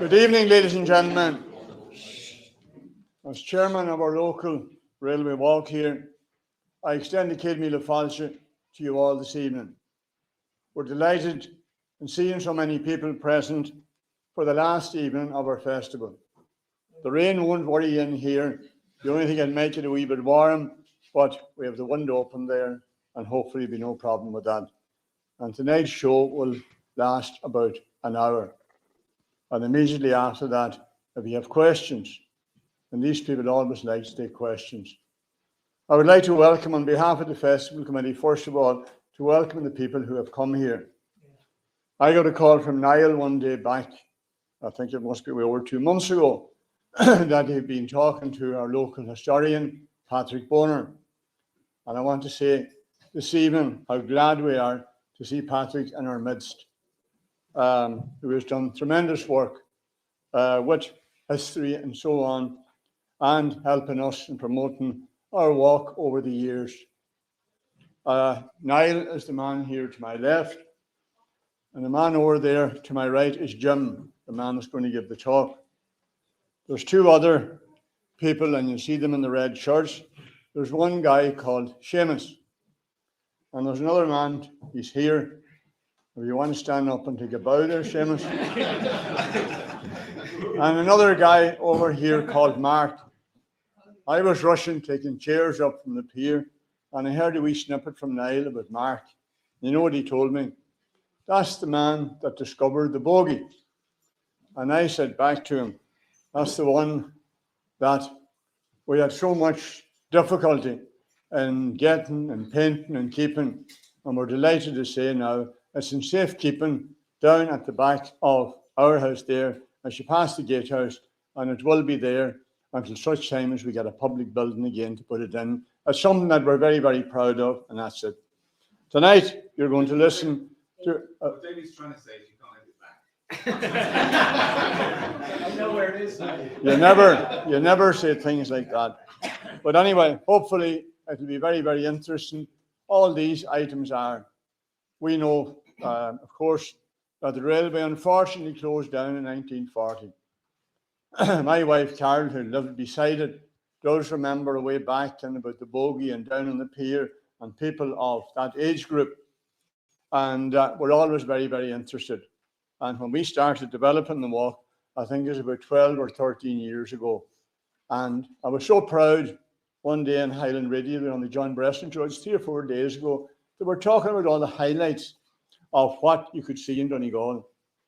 Good evening, ladies and gentlemen. As chairman of our local railway walk here, I extend the Kilmila Fáilte to you all this evening. We're delighted in seeing so many people present for the last evening of our festival. The rain won't worry in here. The only thing that make it a wee bit warm, but we have the window open there and hopefully be no problem with that. And tonight's show will last about an hour. And immediately after that, if you have questions, and these people always like to take questions, I would like to welcome on behalf of the Festival Committee, first of all, to welcome the people who have come here. I got a call from Niall one day back, I think it must be over 2 months ago, that he'd been talking to our local historian, Patrick Bonner. And I want to say this evening how glad we are to see Patrick in our midst, who has done tremendous work with history and so on, and helping us in promoting our walk over the years. Niall is the man here to my left, and the man over there to my right is Jim, the man that's going to give the talk. There's two other people, and you see them in the red shirts. There's one guy called Seamus, and there's another man, he's here. If you want to stand up and take a bow there, Seamus. And another guy over here called Mark. I was rushing, taking chairs up from the pier, and I heard a wee snippet from Niall about Mark. You know what he told me? That's the man that discovered the bogey. And I said back to him, that's the one that we had so much difficulty in getting and painting and keeping. And we're delighted to say now it's in safekeeping down at the back of our house there as you pass the gatehouse, and it will be there until such time as we get a public building again to put it in. It's something that we're very, very proud of, and that's it. Tonight, you're going to listen to... what David's trying to say is you can't have it back. I know where it is now. You never say things like that. But anyway, hopefully it'll be very, very interesting. All these items are. We know, of course, that the railway unfortunately closed down in 1940. My wife, Carol, who lived beside it, does remember a way back and about the bogey and down on the pier and people of that age group. And we're always very, very interested. And when we started developing the walk, I think it was about 12 or 13 years ago. And I was so proud one day in Highland Radio on the John Bresson show, it's 3 or 4 days ago, they were talking about all the highlights of what you could see in Donegal.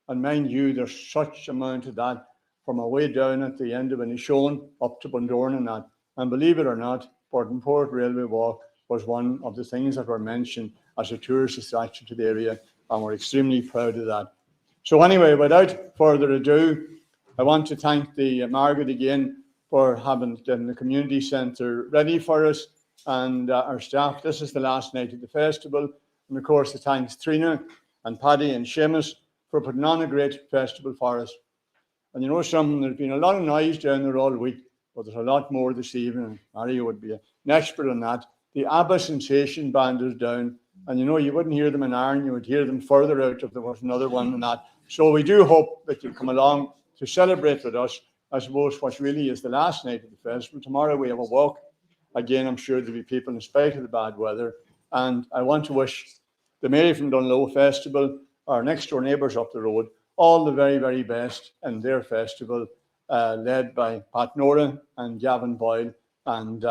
And mind you, there's such amount of that from away down at the end of Inishowen up to Bundoran and that. And believe it or not, Burtonport Railway Walk was one of the things that were mentioned as a tourist attraction to the area, and we're extremely proud of that. So anyway, without further ado, I want to thank the Margaret again for having the community centre ready for us and our staff. This is the last night of the festival, and of course, thanks Trina and Paddy and Seamus for putting on a great festival for us. And you know something, there's been a lot of noise down there all week, but there's a lot more this evening. Mario would be an expert on that. The ABBA Sensation Band is down, and you know, you wouldn't hear them in Ireland, you would hear them further out if there was another one than that. So we do hope that you'll come along to celebrate with us, I suppose, what really is the last night of the festival. Tomorrow we have a walk. Again, I'm sure there'll be people in spite of the bad weather. And I want to wish the Mary from Dunlough Festival, our next door neighbours up the road, all the very, very best in their festival, led by Pat Nora and Gavin Boyle. And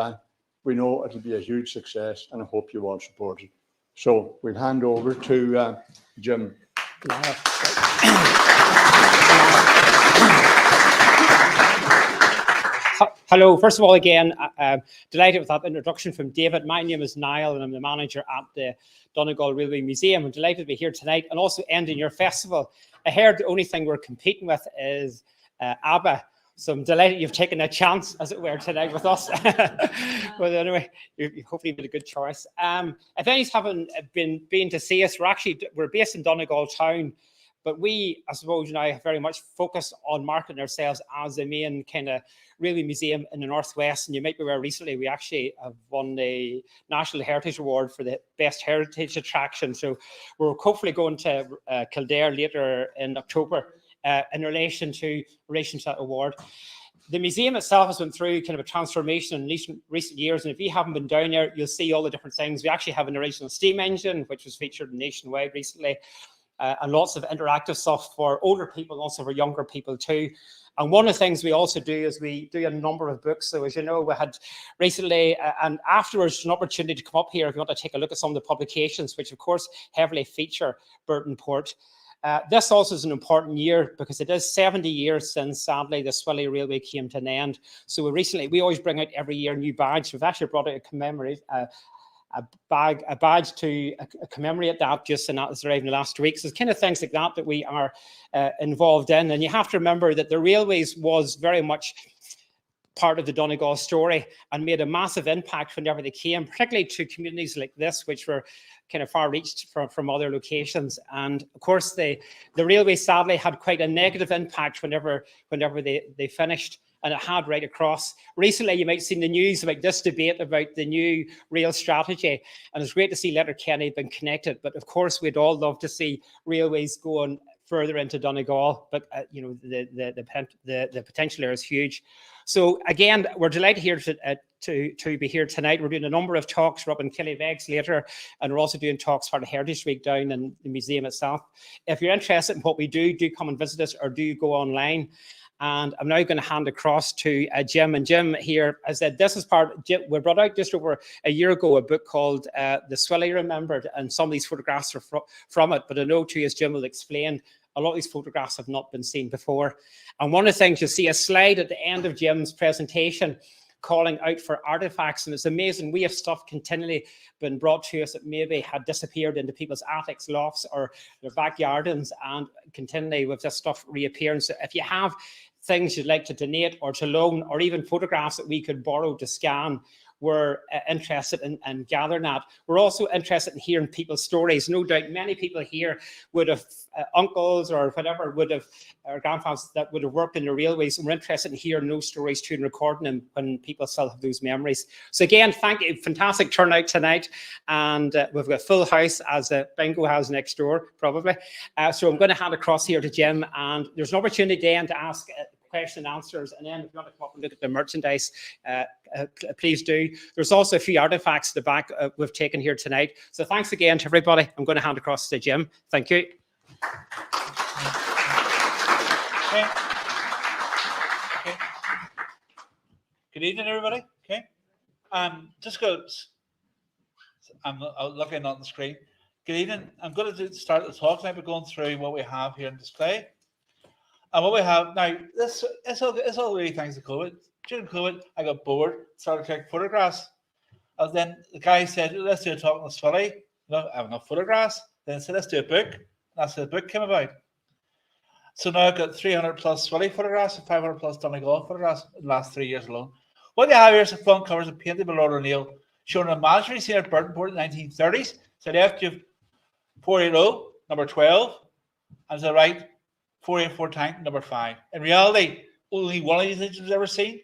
we know it'll be a huge success, and I hope you all support it. So we'll hand over to Jim. Hello. First of all, again, delighted with that introduction from David. My name is Niall, and I'm the manager at the Donegal Railway Museum. I'm delighted to be here tonight and also ending your festival. I heard the only thing we're competing with is ABBA. So I'm delighted you've taken a chance, as it were, tonight with us. But anyway, you hopefully made a good choice. If anybody's haven't been to see us, we're based in Donegal town, but we, I suppose, very much focus on marketing ourselves as the main kind of railway museum in the Northwest. And you might be aware recently we actually have won the National Heritage Award for the best heritage attraction. So we're hopefully going to Kildare later in October. in relation to that award. The museum itself has went through kind of a transformation in recent years, and if you haven't been down there, you'll see all the different things. We actually have an original steam engine, which was featured nationwide recently, and lots of interactive stuff for older people and also for younger people too. And one of the things we also do is we do a number of books. So as you know, we had recently, and afterwards, an opportunity to come up here if you want to take a look at some of the publications, which of course heavily feature Burtonport. This also is an important year because it is 70 years since, sadly, the Swilly Railway came to an end. So we always bring out every year a new badge. We've actually brought out a badge to commemorate that, just and that was arrived in the last week. So it's kind of things like that that we are involved in. And you have to remember that the railways was very much part of the Donegal story and made a massive impact whenever they came, particularly to communities like this, which were kind of far reached from other locations. And of course, the railway sadly had quite a negative impact whenever they finished, and it had right across. Recently, you might have seen the news about this debate about the new rail strategy, and it's great to see Letterkenny being connected. But of course, we'd all love to see railways going further into Donegal, but you know, the potential there is huge. So again, we're delighted here to be here tonight. We're doing a number of talks. We're up in Killybegs later, and we're also doing talks for the Heritage Week down in the museum itself. If you're interested in what we do come and visit us or do go online. And I'm now going to hand across to Jim. And Jim here, I said, this is we brought out just over a year ago a book called The Swilly Remembered, and some of these photographs are from it. But I know too, as Jim will explain, a lot of these photographs have not been seen before. And one of the things, you'll see a slide at the end of Jim's presentation calling out for artifacts, and it's amazing. We have stuff continually been brought to us that maybe had disappeared into people's attics, lofts, or their backyardings, and continually with this stuff reappearing. So if you have things you'd like to donate or to loan, or even photographs that we could borrow to scan, we're interested in gathering that. We're also interested in hearing people's stories. No doubt many people here would have uncles or whatever or grandfathers that would have worked in the railways, and we're interested in hearing those stories too and recording them when people still have those memories. So again, thank you. Fantastic turnout tonight, and we've got a full house, as bingo has next door probably. So I'm going to hand across here to Jim, and there's an opportunity then to ask question and answers, and then if you want to come up and look at the merchandise, please do. There's also a few artifacts at the back we've taken here tonight. So thanks again to everybody. I'm going to hand across to Jim. Thank you. Okay. Good evening, everybody. Okay. Just go. I'm looking on the screen. Good evening. I'm going to start the talk now by going through what we have here on display. And what we have now, it's all really thanks to COVID. During COVID, I got bored, started taking photographs. And then the guy said, let's do a talk on the Swilly. I have enough photographs. Then I said, let's do a book. And that's how the book came about. So now I've got 300 plus Swilly photographs and 500 plus Donegal photographs in the last 3 years alone. What you have here is some front covers of painted by Lord O'Neill, showing a imaginary scene at Burtonport in the 1930s. So left you 480, number 12, and to the right, 484 tank, number 5. In reality, only one of these engines was ever seen.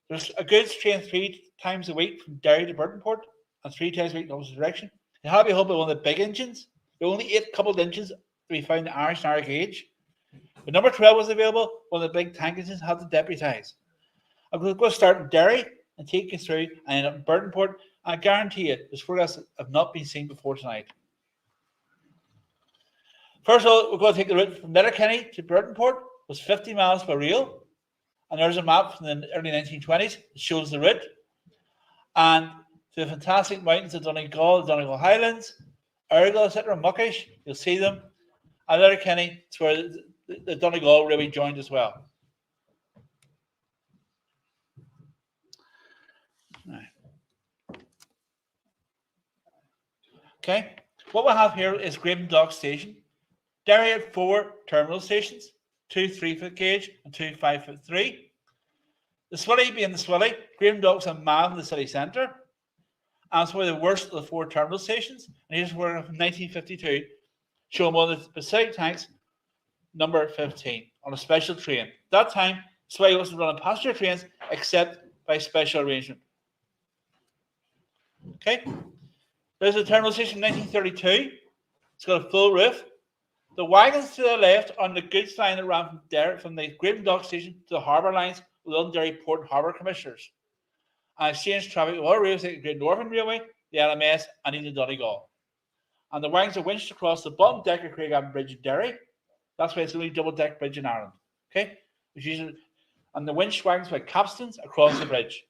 There's a goods train 3 times a week from Derry to Burtonport, and 3 times a week in the opposite direction. It had to be hauled by one of the big engines. There were only 8 coupled engines to be found in the Irish narrow gauge. When number 12 was available, one of the big tank engines had to deputise. I'm going to start in Derry and take you through and end up in Burtonport. I guarantee you, there's photographs that have not been seen before tonight. First of all, we're going to take the route from Letterkenny to Burtonport. It was 50 miles by rail. And there's a map from the early 1920s that shows the route. And to the fantastic mountains of Donegal, the Donegal Highlands, Ergal, etc., Muckish, you'll see them. And Letterkenny, it's where the Donegal Railway joined as well. Okay, what we have here is Graven Dock Station. Derry had 4 terminal stations, 2 3-foot gauge and 2 5-foot 3. The Swilly being the Swilly, Graven Dock's a mile in the city centre, and it's one of the worst of the 4 terminal stations. And here's where from 1952, showing one of the Pacific tanks, number 15, on a special train. At that time, Swilly wasn't running passenger trains except by special arrangement. Okay, there's a terminal station in 1932. It's got a full roof. The wagons to the left on the goods line that ran from Derry, from the Great Dock Station to the harbour lines with Londonderry Port and Harbour Commissioners, and exchanged traffic with other railways like the Great Northern Railway, the LMS, and even Donegal. And the wagons are winched across the bottom deck of Craigavon Bridge in Derry. That's why it's the only double-deck bridge in Ireland. Okay, and the winch wagons by capstans across the bridge.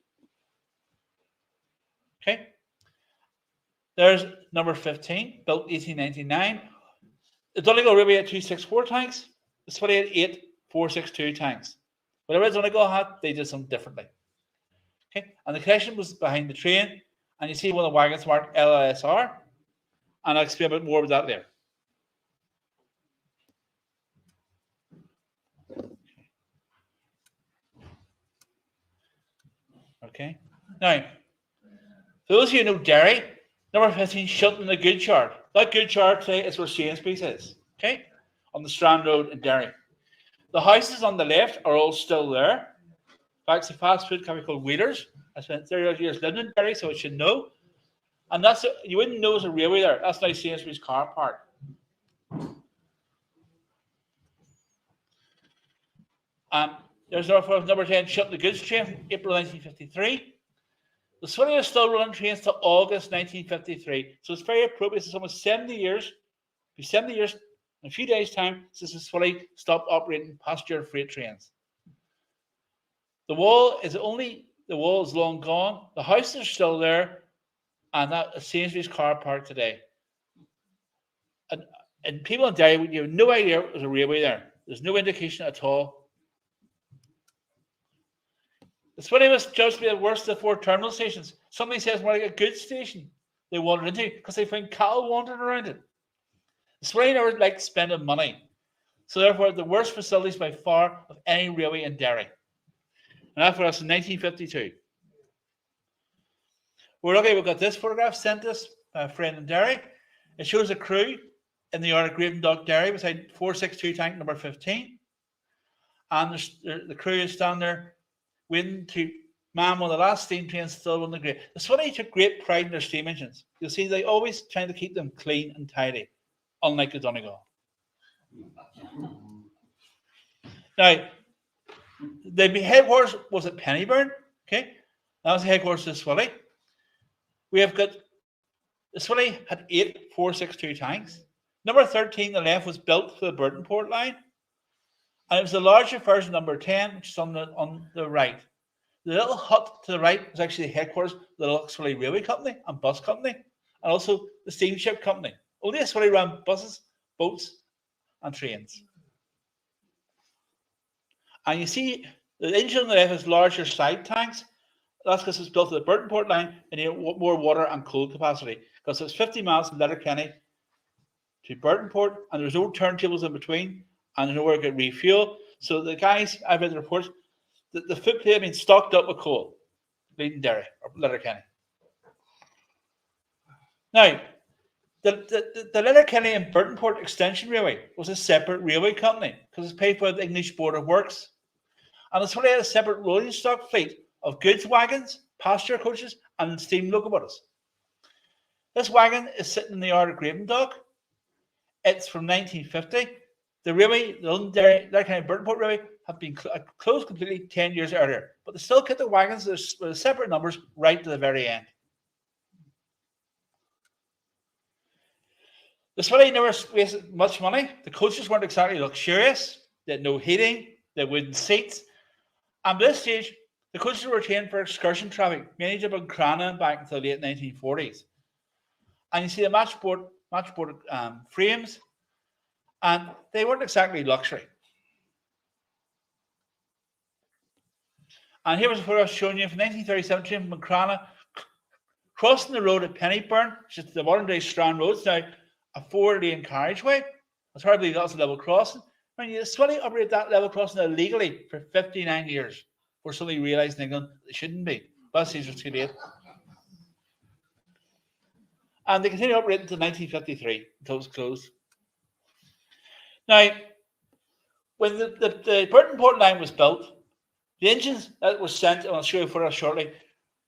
Okay, there's number 15, built 1899. The Donegal Railway had 264 tanks. The Swilly had 8 462 tanks. Whatever Donegal had, they did something differently. Okay, and the connection was behind the train, and you see one of the wagons marked LSR, and I'll explain a bit more about that later. Okay, now, for those of you who know Derry, number 15, shut in the goods yard. That goods yard today is where Sainsbury's is, okay, on the Strand Road in Derry. The houses on the left are all still there. In fact, it's a fast food company called Wheelers. I spent 30 years living in Derry, so I should know. And that's you wouldn't know there's a railway there. That's now Sainsbury's car park. There's number 10, shut the goods train from April 1953. The Swilly is still running trains to August 1953. So it's very appropriate. It's almost 70 years. It'll be 70 years in a few days' time since the Swilly stopped operating passenger freight trains. The wall is long gone. The houses are still there, and that is Sainsbury's car park today. And people in Derry, you have no idea there's a railway there. There's no indication at all. The Swilly was judged to be the worst of the 4 terminal stations. Somebody says more like a goods station they wandered into because they find cattle wandering around it. The Swilly never liked spending money. So therefore, the worst facilities by far of any railway in Derry. And that for us in 1952. We're lucky we've got this photograph sent us by a friend in Derry. It shows a crew in the yard of Great Dock, Derry, beside 462 tank number 15. And the crew is standing there waiting to man one of the last steam trains still on the Great. The Swilly took great pride in their steam engines. You'll see they always trying to keep them clean and tidy, unlike the Donegal. Now, the headquarters was at Pennyburn. Okay, that was the headquarters of the Swilly. We have got the Swilly had 8 462 tanks. Number 13, the left, was built for the Burtonport line, and it was the larger version, number 10, which is on the right. The little hut to the right was actually the headquarters of the Lough Swilly Railway Company and Bus Company, and also the Steamship Company. Only the Swilly ran buses, boats, and trains. And you see the engine on the left has larger side tanks. That's because it's built to the Burtonport line and you need more water and coal capacity. Because it's 50 miles from Letterkenny to Burtonport, and there's no turntables in between, and there's nowhere to get refuel. So the guys, I've read the reports, the footplate had been stocked up with coal, leading Derry or Letterkenny. Now, the Letterkenny and Burtonport Extension Railway was a separate railway company because it's paid by the English Board of Works. And it's why had a separate rolling stock fleet of goods wagons, passenger coaches, and steam locomotives. This wagon is sitting in the yard of Great Dock. It's from 1950. The railway, the Letterkenny and Burtonport Railway, have been closed completely 10 years earlier, but they still kept the wagons with separate numbers right to the very end. The Swilly never wasted much money. The coaches weren't exactly luxurious. They had no heating. They had wooden seats. And by this stage, the coaches were retained for excursion traffic, mainly to Buncrana back until the late 1940s. And you see the matchboard frames, and they weren't exactly luxury. And here was a photo showing you from 1937 train from Buncrana, crossing the road at Pennyburn, which is the modern day Strand Road. It's now a 4-lane carriageway. It's hardly that's a level crossing. When you Swilly operated that level crossing illegally for 59 years, before somebody realised in England it shouldn't be. But it's too late. And they continued operating until 1953, until it was closed. Now, when the Burtonport line was built, the engines that were sent, and I'll show you for us shortly,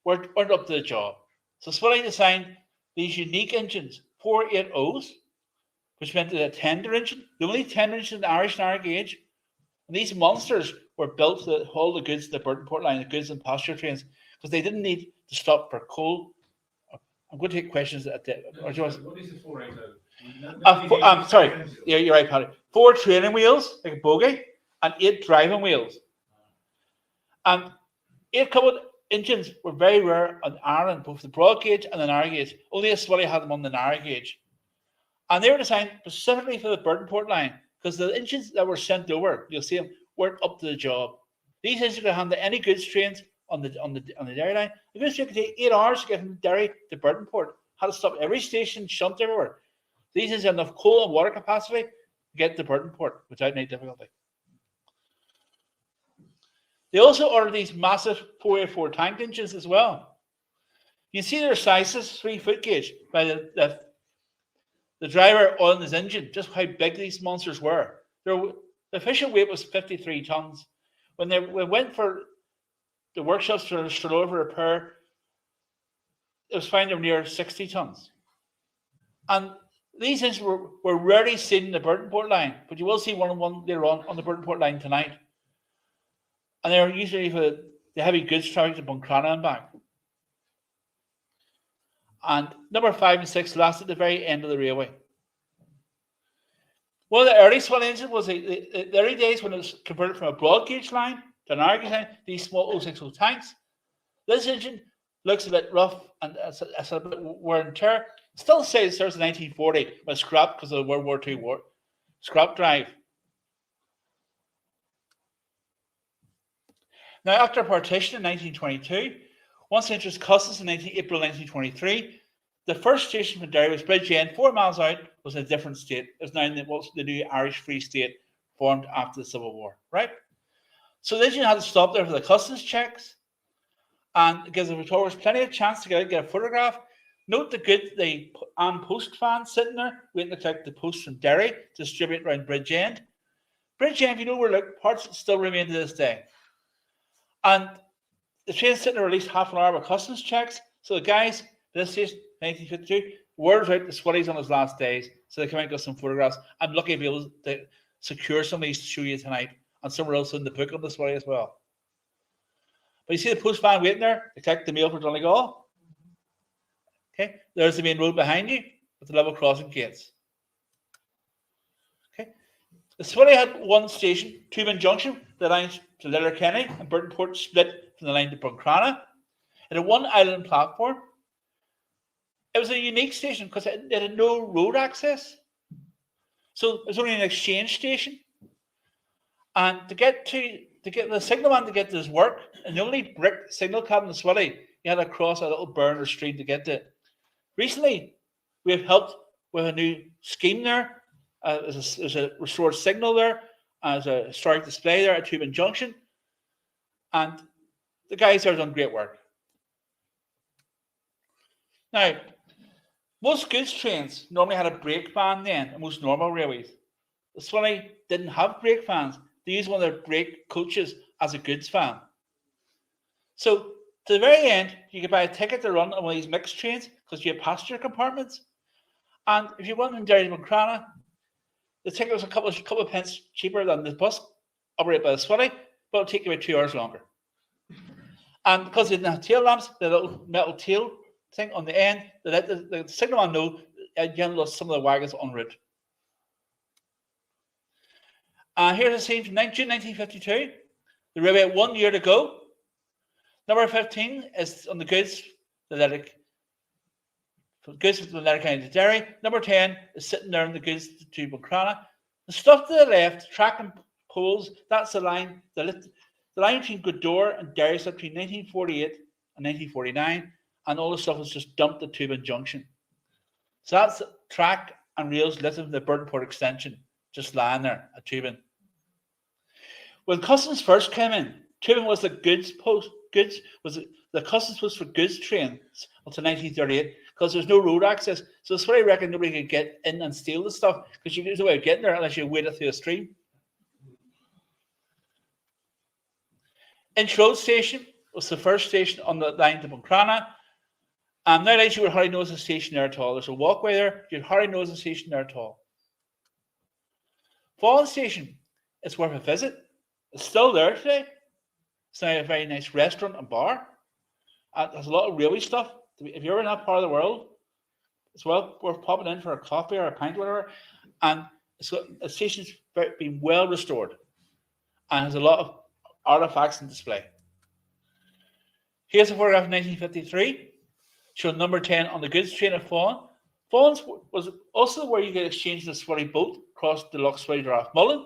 weren't up to the job. So Swilly designed these unique engines, 480s, which meant a tender engine, the only tender engine in the Irish narrow gauge. And these monsters were built to haul the goods to the Burtonport line, the goods and passenger trains, because they didn't need to stop for coal. I'm going to take questions at the. Or do you want? What is it for? I'm sorry. Yeah, you're right, Paddy. 4 training wheels, like a bogie, and 8 driving wheels. And 8 coupled engines were very rare on Ireland, both the broad gauge and the narrow gauge. Only a Swilly had them on the narrow gauge. And they were designed specifically for the Burtonport line, because the engines that were sent over, you'll see them, weren't up to the job. These engines could handle any goods trains on the Derry line. The goods train could take 8 hours to get from Derry to Burtonport. Had to stop every station, shunt everywhere. These engines had enough coal and water capacity to get to Burtonport without any difficulty. They also ordered these massive 484 tank engines as well. You can see their sizes, 3-foot gauge, by the driver on his engine, just how big these monsters were. The official weight was 53 tons. When they went for the workshops for over repair, it was found they were near 60 tons. And these engines were rarely seen in the Burtonport line, but you will see one later on the Burtonport line tonight. And they were usually for the heavy goods traffic to Buncrana and back. And number 5 and 6 lasted at the very end of the railway. One of the early Swilly engines was the early days when it was converted from a broad gauge line to an narrow gauge line, these small 060 tanks. This engine looks a bit rough and it's a bit wear and tear. Still says there's a 1940 when scrapped because of the World War II war. Scrap drive. Now, after partition in 1922, once they introduced customs in April 1923, the first station for Derry was Bridgend, 4 miles out, was in a different state. It was now in the new Irish Free State formed after the Civil War, right? So the engine had to stop there for the customs checks, and it gives the photographers plenty of chance to get a photograph. Note the post van sitting there, waiting to collect the post from Derry to distribute around Bridgend. Bridgend, if you know where parts still remain to this day. And the train's sitting there at least half an hour with customs checks. So the guys, this station, 1952, word's out the Swilly's on his last days. So they come out and get some photographs. I'm lucky to be able to secure some of these to show you tonight. And somewhere else in the book on the Swilly as well. But you see the post van waiting there to collect the mail for Donegal. Okay, there's the main road behind you with the level crossing gates. Okay, the Swilly had one station, Tubin Junction, the line to Letterkenny, and Burtonport split from the line to Buncrana. It had one island platform. It was a unique station because it had no road access. So it was only an exchange station. And to get the signalman to get to his work, and the only brick signal cab in the Swilly, you had to cross a little burn or stream to get to it. Recently, we have helped with a new scheme there. There's a restored signal there. There's a historic display there at Tubin Junction. And the guys there have done great work. Now, most goods trains normally had a brake van then, and most normal railways. The Swilly didn't have brake vans. They used one of their brake coaches as a goods van. So, to the very end, you could buy a ticket to run on one of these mixed trains because you have passenger compartments. And if you went from Derry to Buncrana, the ticket was a couple of pence cheaper than the bus operated by the Swilly, but it'll take you about 2 hours longer. And because they didn't have tail lamps, the little metal tail thing on the end, they let the signalman know you had lost some of the wagons en route. Here's a scene from June 1952. The railway had 1 year to go. Number 15 is on the goods from Letterkenny to Derry. Number 10 is sitting there on the goods to Buncrana. The stuff to the left, track and poles, that's the line. The line between Goodore and Derry is between 1948 and 1949, and all the stuff was just dumped at Tubin Junction. So that's track and rails lifted from the Burtonport extension, just lying there at Tubin. When customs first came in, Tubin was the customs post for goods trains until 1938 because there was no road access. So that's why I reckon nobody could get in and steal the stuff because there's no way of getting there unless you waded through a stream. Inch Road Station was the first station on the line to Buncrana. Nowadays you would hardly notice a station there at all. There's a walkway there, you'd hardly notice a station there at all. Vaughan Station, it's worth a visit. It's still there today. It's now a very nice restaurant and bar. There's a lot of railway stuff. If you're in that part of the world, it's well worth popping in for a coffee or a pint or whatever. And the station's been well restored and has a lot of artifacts in display. Here's a photograph of 1953, showing number 10 on the goods train at Vaughan. Vaughan's was also where you get exchanged the Swilly boat across the Lough Swilly to Rathmullen.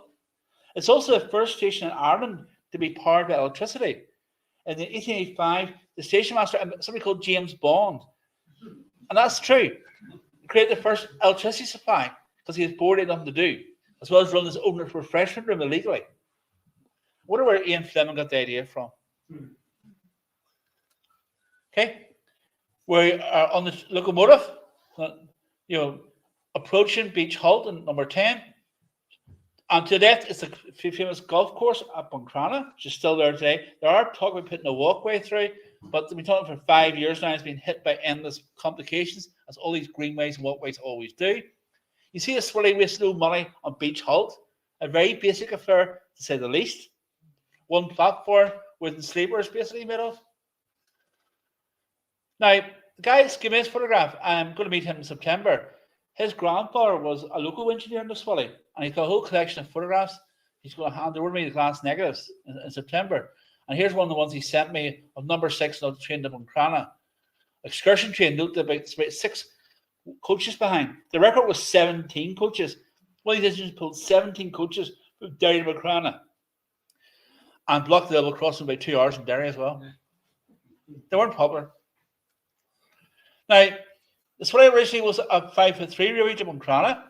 It's also the first station in Ireland to be powered by electricity. In 1885, the station master, somebody called James Bond, and that's true, created the first electricity supply because he was bored and nothing to do, as well as run his own refreshment room illegally. I wonder where Ian Fleming got the idea from. Okay, we are on the locomotive, approaching Beach Halt in number 10. And to the left is the famous golf course at Buncrana, which is still there today. There are talk about putting a walkway through, but they've been talking for 5 years now. It's been hit by endless complications, as all these greenways and walkways always do. You see a Swilly wastes no money on Beach Halt, a very basic affair, to say the least. One platform wooden sleepers basically made of. Now, the guy that's giving me this photograph, I'm going to meet him in September. His grandfather was a local engineer in the Swilly, and he's got a whole collection of photographs. He's going to hand over me the glass negatives in September. And here's one of the ones he sent me of number 6 on the train to Buncrana. Excursion train, note about 6 coaches behind. The record was 17 coaches. Well, he just pulled 17 coaches from Derry to Buncrana and blocked the level crossing by 2 hours from Derry as well. They weren't popular. Now, the Swilly originally was a 5'3" railway to Buncrana.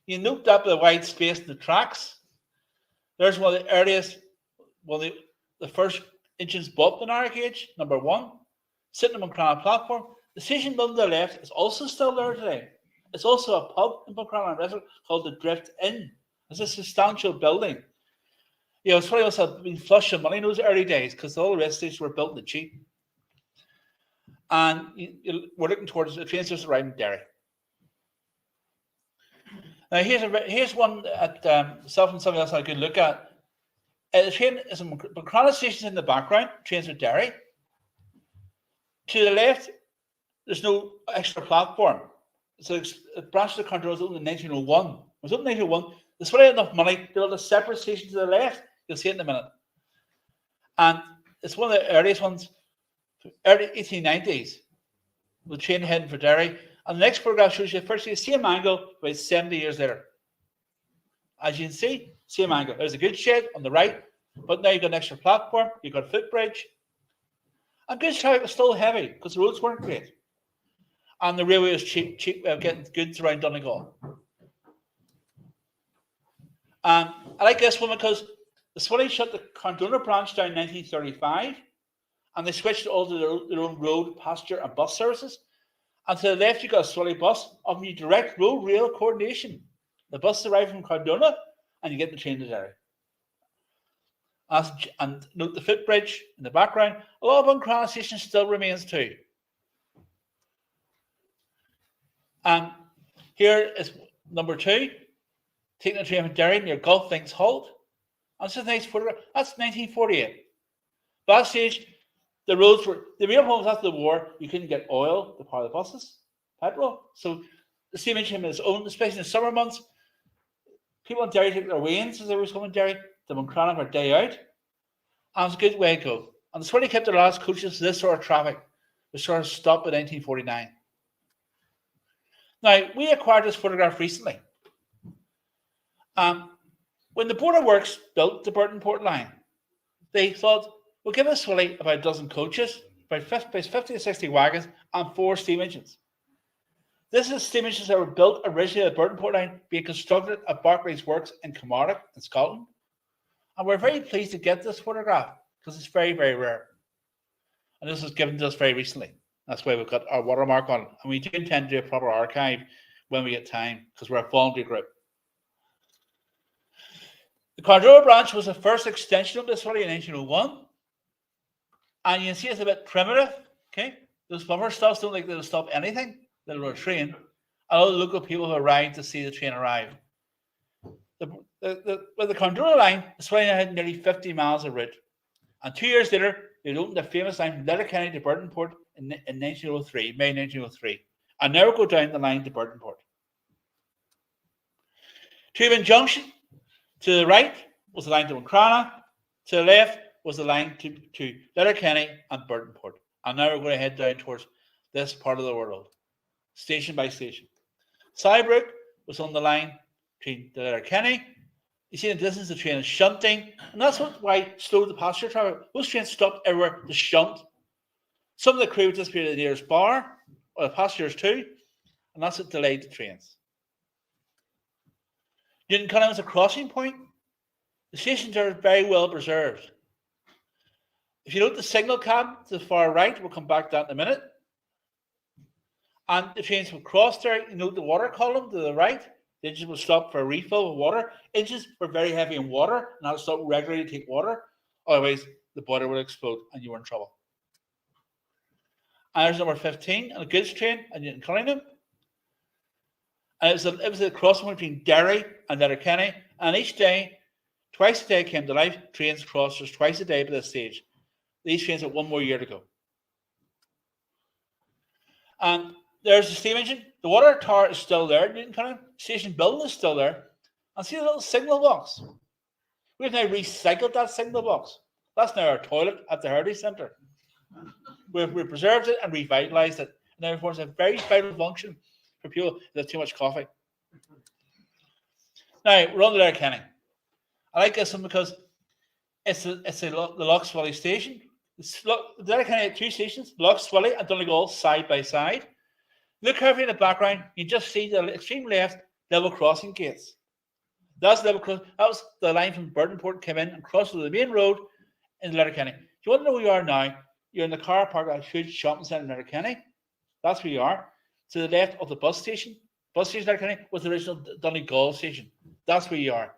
You note that by the wide space in the tracks. There's one of the earliest, the first engines built in our gauge, number 1, sitting on Buncrana platform. The station building to the left is also still there today. It's also a pub in Buncrana, a restaurant called the Drift Inn. It's a substantial building. Swilly must have been flush of money in those early days because all the rest stations were built in the cheap. And we're looking towards the train station arriving in Derry. Now here's one at myself and somebody else I could look at. The train is in Buncrana station in the background. Trains are Derry. To the left, there's no extra platform. So the branch of the country was opened in 1901. It was opened in 1901. The Swilly had enough money to build a separate station to the left. You'll see it in a minute. And it's one of the earliest ones. Early 1890s, the train heading for Derry, and the next photograph shows you firstly the same angle about 70 years later. As you can see, same angle. There's a goods shed on the right, but now you've got an extra platform, you've got a footbridge, and goods traffic was still heavy because the roads weren't great, and the railway was cheap way of getting goods around Donegal. I like this one because the Swilly shut the Cardona branch down in 1935. And they switched all to their own road, passenger, and bus services. And to the left, you've got a Swilly bus offering you direct road rail coordination. The bus arrives from Cardona, and you get the train to Derry. And note the footbridge in the background. A lot of Buncrana station still remains too. And here is number 2, taking the train from Derry near Gulf Links Halt. And it's a nice photograph. That's 1948. That stage, the roads were, the real problems after the war, you couldn't get oil to power the buses, petrol. So the steam engine had its own, especially in the summer months. People in Derry took their wains as they were coming to Derry to Buncrana for a day out. And it was a good way to go. And the Swilly kept their last coaches to this sort of traffic, which sort of stopped in 1949. Now, we acquired this photograph recently. When the Board of Works built the Burtonport line, they thought, we'll give us Swilly about a dozen coaches, about 50 to 60 wagons, and 4 steam engines. This is steam engines that were built originally at the Burtonport line, being constructed at Barclays Works in Kilmarnock in Scotland. And we're very pleased to get this photograph because it's very, very rare. And this was given to us very recently. That's why we've got our watermark on it. And we do intend to do a proper archive when we get time because we're a voluntary group. The Cardona branch was the first extension of this Swilly in 1901. And you can see it's a bit primitive, okay? Those buffer stops don't like they'll stop anything. They'll train. A lot of local people have arrived to see the train arrive. The With the Condura line, the Swilly had nearly 50 miles of route. And 2 years later, they opened the famous line from Letterkenny to Burtonport in 1903, May 1903. And now we go down the line to Burtonport. Tubin Junction, to the right was the line to Mancrana, to the left was the line to Letterkenny and Burtonport. And now we're going to head down towards this part of the world, station by station. Cybrook was on the line between the Letterkenny. You see in the distance the train is shunting, and that's why it slowed the passenger traffic. Those trains stopped everywhere to shunt. Some of the crew would disappear at the nearest bar, or the passengers too, and that's what delayed the trains. Newton Cunningham is a crossing point. The stations are very well preserved. If you note the signal cab to the far right, we'll come back to that in a minute. And the trains will cross there. You note the water column to the right. The engine will stop for a refill of water. Engines were very heavy in water, and had to stop regularly to take water. Otherwise, the boiler would explode and you were in trouble. And there's number 15 on a goods train at Newton Cunningham. And it was a crossing between Derry and Letterkenny. And each day, twice a day came to life. Trains crossed us twice a day by this stage. These trains had one more year to go. And there's the steam engine. The water tower is still there. Newton Cunningham station building is still there. And see the little signal box. We've now recycled that signal box. That's now our toilet at the Heritage Centre. We've preserved it and revitalised it. And now it performs a very vital function for people that have too much coffee. Now, we're on the Letterkenny. I like this one because it's the Lough Swilly station. The Letterkenny had two stations, Lough Swilly and Donegal, side by side. Look carefully in the background, you just see the extreme left level crossing gates. That was the line from Burtonport came in and crossed to the main road in Letterkenny. If you want to know where you are now, you're in the car park at a huge shopping centre in Letterkenny. That's where you are. To the left of the bus station Letterkenny was the original Donegal station. That's where you are.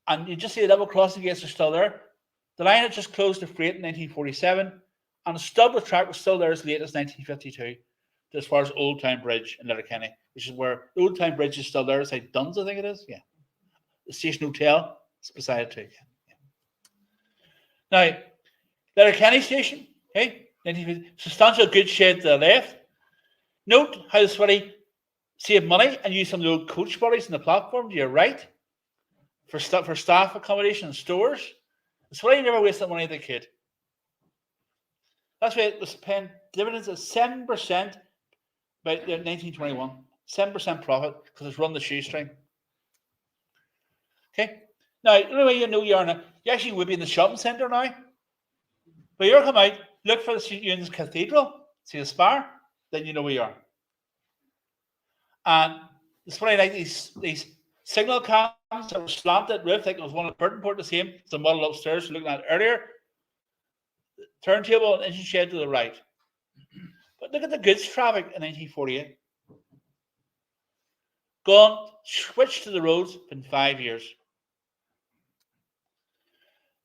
And you just see the level crossing gates are still there. The line had just closed to freight in 1947, and the stub of track was still there as late as 1952, as far as Old Town Bridge in Letterkenny, which is where the Old Town Bridge is still there. It's like Duns, I think it is. Yeah. The Station Hotel is beside it too. Yeah. Now, Letterkenny Station, okay, substantial goods shed to the left. Note how the Swilly saved money and used some of the old coach bodies on the platform to your right for staff accommodation and stores. The Swilly never wasted money they could. That's why it was paying dividends at 7% by 1921. 7% profit because it's run the shoestring. Okay. Now, the only way you know you are now, you actually would be in the shopping centre now. But you're come out, look for the St. Ewan's Cathedral, see the spire, then you know where you are. And it's funny, like these signal cams that were slanted roof, like it was one at Burtonport, the same. It's a model upstairs we're looking at earlier. Turntable and engine shed to the right. But look at the goods traffic in 1948. Gone, switched to the roads in 5 years.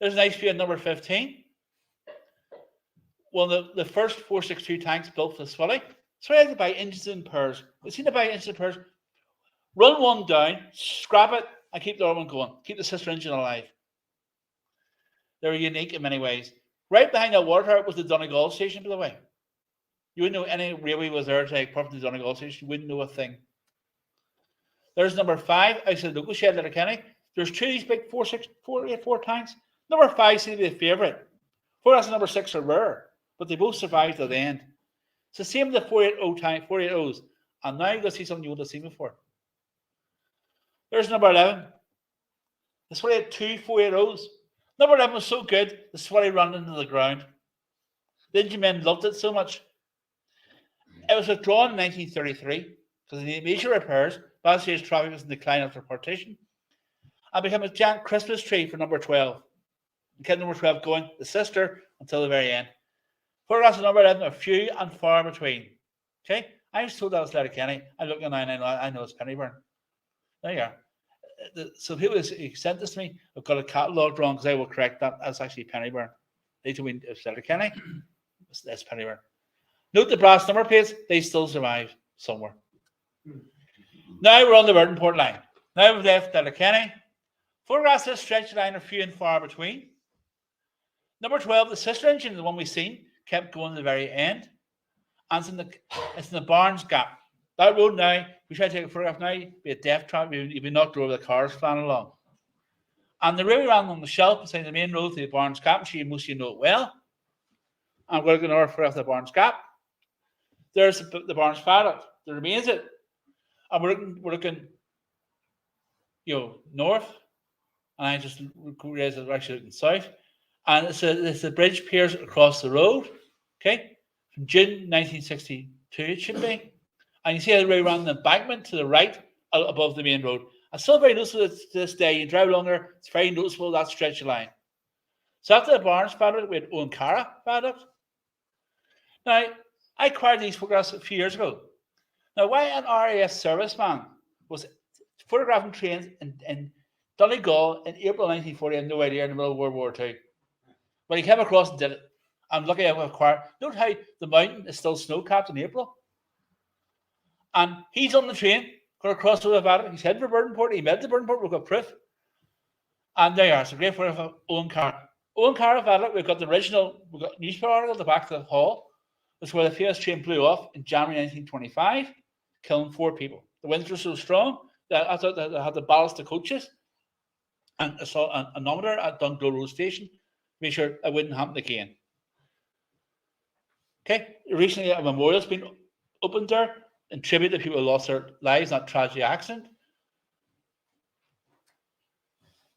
There's a nice view at number 15. One of the first 462 tanks built for the Swilly. So I had to buy engines in pairs. We've seen to buy engines in pairs. Run one down, scrap it, and keep the other one going. Keep the sister engine alive. They're unique in many ways. Right behind that water tower was the Donegal station, by the way. You wouldn't know any railway was there today, apart from the Donegal station. You wouldn't know a thing. There's number 5, outside the local shed, Letterkenny. There's two of these big 484 tanks. Number 5 seems to be the favourite. 4S and number 6 are rare, but they both survived to the end. It's the same with the 480 tank, 480s. And now you're going to see something you wouldn't have seen before. There's number 11. The Swilly had two 480s. Number 11 was so good, the Swilly ran into the ground. The engine men loved it so much. It was withdrawn in 1933 because of the major repairs. Bad stage traffic was in decline after partition. And became a giant Christmas tree for number 12. And kept number 12 going, the sister, until the very end. Photographs of number 11 are few and far between. Okay? I was told that was Letterkenny. I look at it, I know it's Pennyburn. There you are. So people who sent this to me have got a catalogue wrong because I will correct that. That's actually Pennyburn. They told me it's Letterkenny. That's Pennyburn. Note the brass number plates. They still survive somewhere. Now we're on the Burtonport line. Now we've left Letterkenny. Photographs of this stretch line are few and far between. Number 12, the sister engine, the one we've seen, kept going to the very end. And it's in the Barnes Gap. That road now, if we try to take a photograph now, be a death trap, you'd be knocked over the cars flying along. And the railway ran on the shelf beside the main road to the Barnes Gap. I'm sure most of you know it well. And we're going to photograph the Barnes Gap. There's the Barnes Viaduct. There remains it. And we're looking, north. And I just realized that we're actually looking south. And it's a bridge piers across the road. Okay? From June 1962, it should be. And you see how the railway ran the embankment to the right above the main road. And still very noticeable to this day. You drive along there, it's very noticeable that stretch of line. So after the Barnes Viaduct, we had Owencara Viaduct. Now, I acquired these photographs a few years ago. Now, why an RAF serviceman was photographing trains in Donegal in April 1940, I have no idea, in the middle of World War II. But he came across and did it. I'm lucky I've acquired. Note how the mountain is still snow-capped in April. And he's on the train, going across the Viaduct. He's heading for Burtonport. He made the Burtonport. We've got proof. And there you are. It's a great photo of Owencara. Owencara Viaduct, we've got the original, we've got newspaper article at the back of the hall. That's where the famous train blew off in January 1925, killing 4 people. The winds were so strong that I thought that they had to ballast the coaches. And I saw an anometer at Donegal Road Station to make sure it wouldn't happen again. Okay, recently a memorial's been opened there in tribute to people who lost their lives in that tragic accident.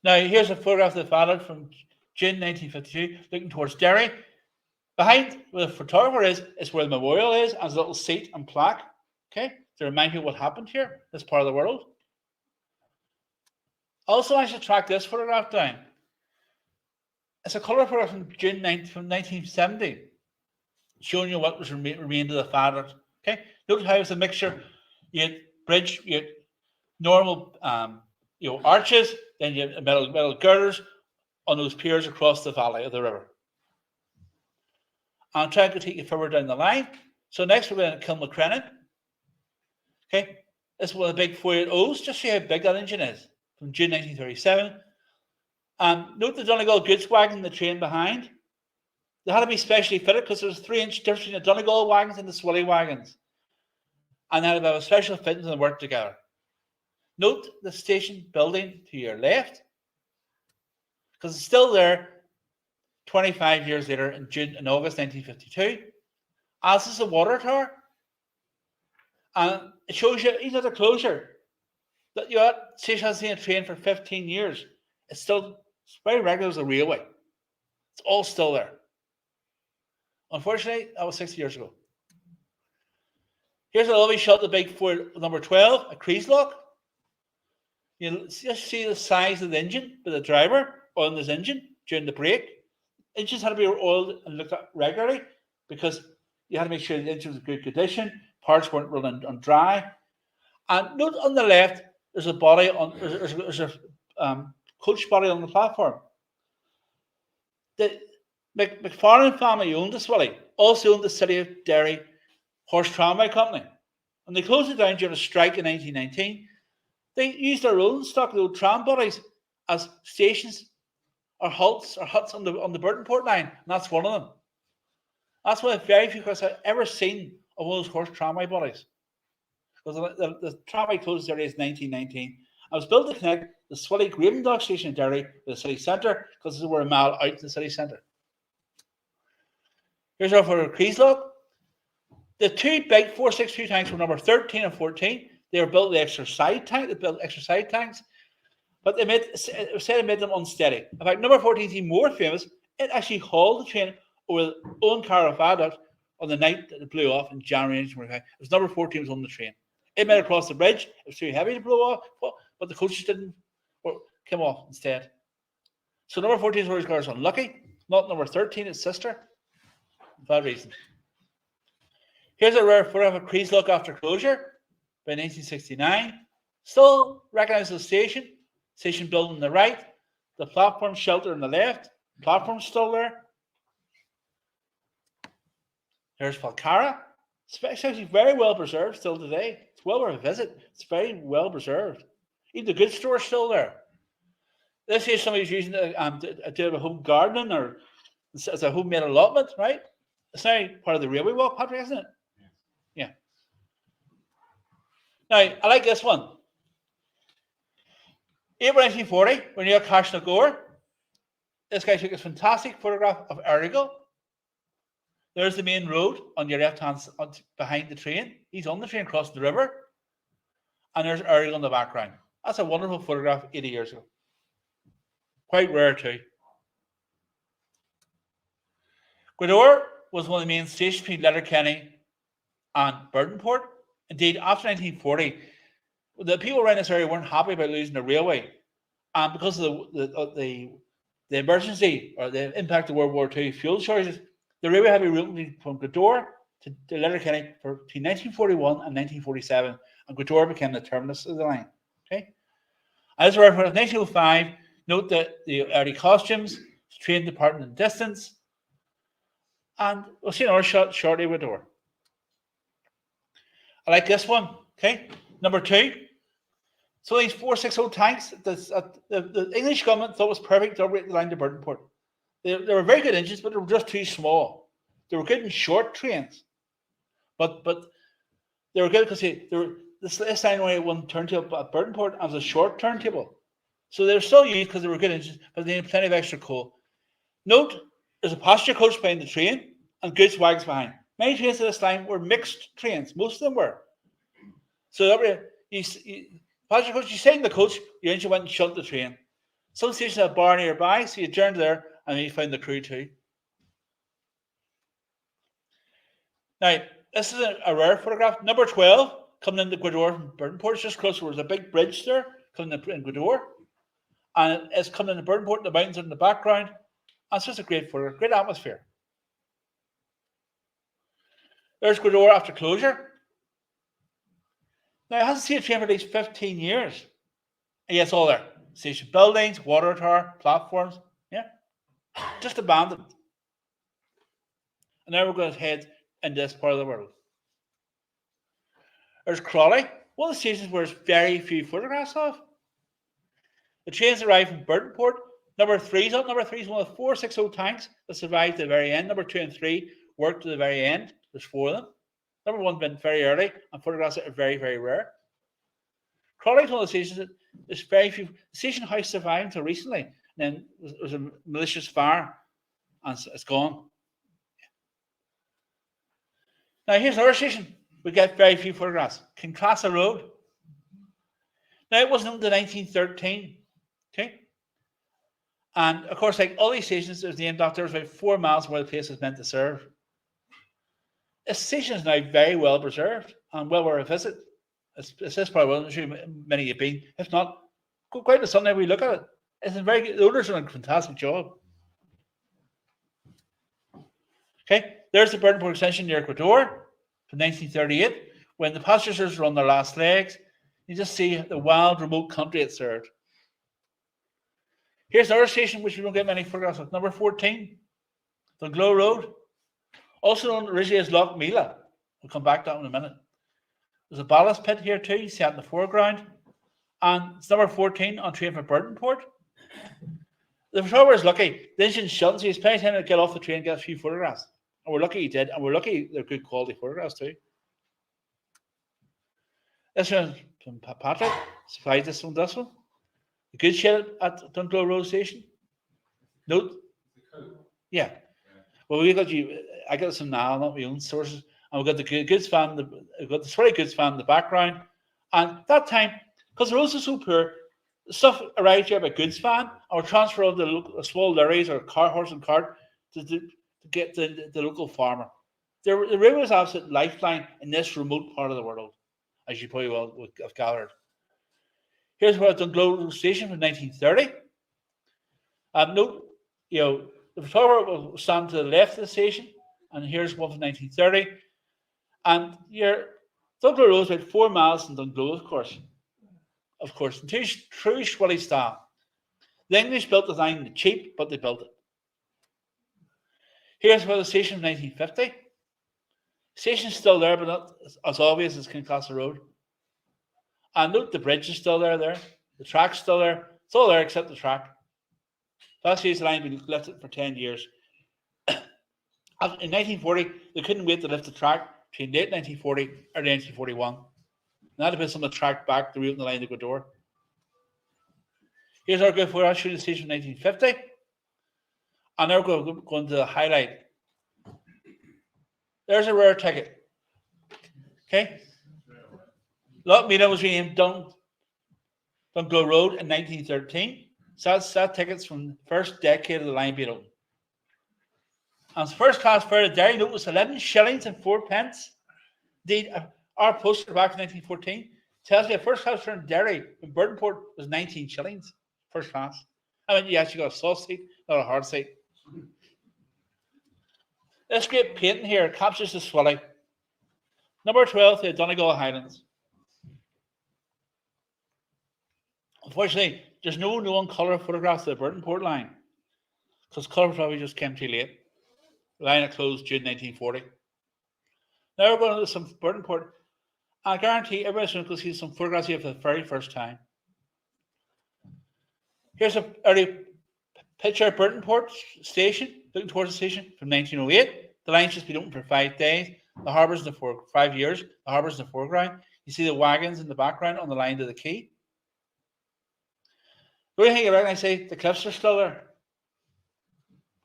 Now, here's a photograph of the viaduct from June 1952, looking towards Derry. Behind where the photographer is where the memorial is, as a little seat and plaque, okay, to remind you what happened here, this part of the world. Also, I should track this photograph down. It's a colour photograph from June 9th, from 1970, showing you what was remained of the viaduct. Okay, notice how it's a mixture. You had bridge, you had normal, arches, then you had metal girders on those piers across the valley of the river. I'm trying to take you further down the line. So next we're going to Kilmacrennan. Okay, this is one of the big 48 O's. Just see how big that engine is from June 1937. Note the Donegal goods wagon, the train behind. They had to be specially fitted because there's a 3-inch difference between the Donegal wagons and the Swilly wagons. And they had to have a special fittings and work together. Note the station building to your left, because it's still there 25 years later in August 1952. As is the water tower. And it shows you, even at the closure, that that station has seen a train for 15 years. It's very regular as a railway. It's all still there. Unfortunately, that was 60 years ago. Here's a lovely shot of the big Ford number 12, a Creaslock. You just see the size of the engine by the driver on this engine during the break. Engines had to be oiled and looked at regularly because you had to make sure the engine was in good condition, parts weren't running on dry. And note on the left, there's a body on, there's a coach body on the platform. The McFarlane family owned the Swilly, also owned the City of Derry Horse Tramway Company. When they closed it down during a strike in 1919, they used their own stock of the old tram bodies as stations or huts on the Burtonport line, and that's one of them. That's one of the very few cars I've ever seen of one of those horse tramway bodies. Because the tramway closed Derry in 1919. I was built to connect the Swilly Graving Dock Station in Derry with the city centre, because they were a mile out in the city centre. Here's our for Creaslock. The 2 big 462 tanks were number 13 and 14. They were built with extra side tank. They built extra side tanks, but it made them unsteady. In fact, number 14 is even more famous. It actually hauled the train over the Owencara Viaduct on the night that it blew off in January 1925. It was number 14 was on the train. It made it across the bridge. It was too heavy to blow off, but the coaches didn't, or came off instead. So number 14 is where his car is unlucky. Not number 13, its sister. For that reason. Here's a rare photo of a Creaslock after closure by 1969. Still recognizes the station. Station building on the right. The platform shelter on the left. Platform's still there. Here's Falcara. It's actually very well preserved still today. It's well worth a visit. It's very well preserved. Even the goods store is still there. Let's say somebody's using it to do a home gardening or as a homemade allotment, right? It's now part of the railway walk, Patrick, isn't it? Yeah. Now, I like this one. April 1940, when you're at Lough, this guy took a fantastic photograph of Errigal. There's the main road on your left hand behind the train. He's on the train crossing the river. And there's Errigal in the background. That's a wonderful photograph 80 years ago. Quite rare too. Gweedore was one of the main stations between Letterkenny and Burtonport. Indeed, after 1940, the people around this area weren't happy about losing the railway. And because of the emergency or the impact of World War II fuel shortages, the railway had to be routed from Gweedore to Letterkenny between 1941 and 1947, and Gweedore became the terminus of the line. Okay, as a reference, 1905, note that the early costumes, train department in distance, and we'll see another shot shortly with Gweedore. I like this one. Okay, number 2. So these 460 tanks, the English government thought was perfect to operate the line to Burtonport. They were very good engines, but they were just too small. They were good in short trains, but they were good because this line only had one turntable at Burtonport, and it was a short turntable. So they were still used because they were good engines, but they needed plenty of extra coal. Note, there's a passenger coach behind the train and goods wagons behind. Many trains of this line were mixed trains. Most of them were. So passenger coach, you stayed in the coach, your engine went and shut the train. Some stations had a bar nearby, so you turned there and you found the crew too. Now, this is a rare photograph. Number 12, coming into Gweedore from Burtonport. It's just close. There was a big bridge there coming in Gweedore. And it's coming into Burtonport, the mountains are in the background. And it's just a great photograph, great atmosphere. There's Gweedore after closure. Now, it hasn't seen a train for at least 15 years. And yeah, it's all there. Station buildings, water tower, platforms. Yeah. Just abandoned. And now we're going to head in this part of the world. There's Crawley, one of the stations where there's very few photographs of. The trains arrived from Burtonport. Number 3 is up. Number 3 is one of the 460 tanks that survived to the very end. Number 2 and 3 worked to the very end. There's 4 of them. Number 1 went very early, and photographs are very, very rare. Crawley is one of the stations that there's very few. The station house survived until recently. And then there was a malicious fire, and it's gone. Now, here's another station. We get very few photographs. Kinclassa Road. Now, it wasn't until 1913. Okay? And, of course, like all these stations, it was named after, it was about 4 miles from where the place was meant to serve. This station is now very well preserved and well worth a visit. It's this part of the world. Many have been. If not, go out to Sunday, we look at it. It's a very good. The owners are doing a fantastic job. Okay, there's the Burtonport extension near Gweedore from 1938, when the passengers were on their last legs. You just see the wild, remote country it served. Here's another station which we don't get many photographs of. Number 14, Donegal Road, also known originally as Lough. We'll come back to that in a minute. There's a ballast pit here too, you see that in the foreground. And it's number 14 on train for Burtonport. The photographer is lucky. The engine's shut, so he's plenty of time to get off the train and get a few photographs. And we're lucky he did, and we're lucky they're good quality photographs too. This one from Patrick, supplied this one, this one. The good shed at Donegal Road Station. Note. Yeah. Well, we got I got some now, not my own sources. And we've got the goods van, we've got the Swilly goods van in the background. And that time, because the roads are so poor, the stuff arrived here by goods van, and we're transferred to the small lorries or horse and cart to get the local farmer. The railway was an absolute lifeline in this remote part of the world, as you probably will have gathered. Here's where Donegal Station from 1930. Note, the photographer will stand to the left of the station, and here's one from 1930. And Donegal Road is about 4 miles from Donegal, of course. Of course, in true Swilly style. The English built the line cheap, but they built it. Here's where the station from 1950. The station's still there, but not as obvious as Kinclassa Road. And note the bridge is still there. The track's still there. It's all there except the track. Last stage the line had been lifted for 10 years. In 1940, they couldn't wait to lift the track between late 1940 or 1941. And that had put some of the track back to reopen the line to go door. Here's our good for us shooting station in 1950. And now we're going to highlight. There's a rare ticket. Okay. Lough was renamed Donegal Road in 1913. So that ticket's from the first decade of the line being open. And its first class fare to Derry note was 11 shillings and 4 pence. Indeed, our poster back in 1914 tells me a first class fare in Derry in Burtonport was 19 shillings. First class. I mean, you actually got a soft seat, not a hard seat. This great painting here captures the Swilly. Number 12, the Donegal Highlands. Unfortunately, there's no known colour photographs of the Burtonport line because colour probably just came too late. The line had closed June 1940. Now we're going to some Burtonport. I guarantee everybody's going to see some photographs here for the very first time. Here's an early picture of Burtonport station, looking towards the station from 1908. The line's just been open for 5 days. The harbour's in the 5 years. The harbour's in the foreground. You see the wagons in the background on the line to the quay. The only thing I reckon, I say the cliffs are still there.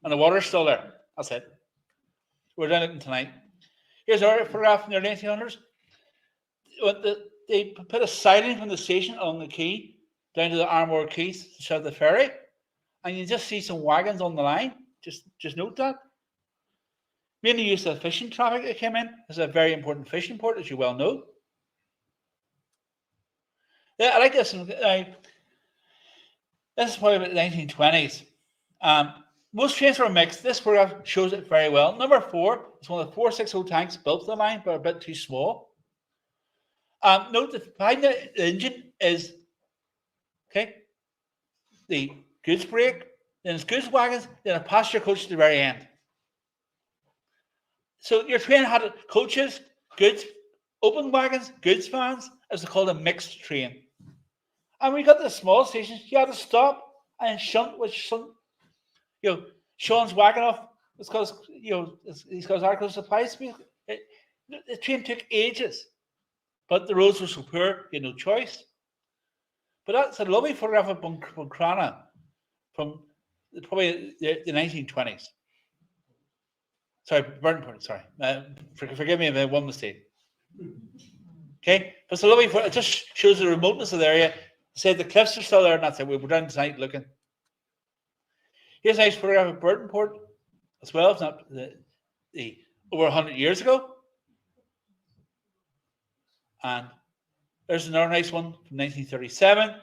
And the water's still there. That's it. We're done looking tonight. Here's our photograph from the early 1900s. They put a siding from the station on the quay down to the Armor Quays to show the ferry. And you just see some wagons on the line. Just note that. Mainly used the fishing traffic that came in. It's a very important fishing port, as you well know. Yeah, I like this. This is probably about the 1920s. Most trains were mixed. This photograph shows it very well. Number 4 is one of the 460 tanks built for the line, but a bit too small. Note that behind the engine is the goods brake, then it's goods wagons, then a passenger coach at the very end. So your train had coaches, goods, open wagons, goods vans, as they call a mixed train. And when you got the small stations, you had to stop and shunt, Sean's wagon off. It's because, he's got our close supply space. The train took ages, but the roads were so poor, you had no choice. But that's a lovely photograph of Buncrana from probably the 1920s. Sorry, Burtonport, sorry. Forgive me if I made one mistake. Okay, but it's a lovely photo. It just shows the remoteness of the area. Say the cliffs are still there, and that's it. We're down tonight looking. Here's a nice photograph of Burtonport as well. It's not the over 100 years ago. And there's another nice one from 1937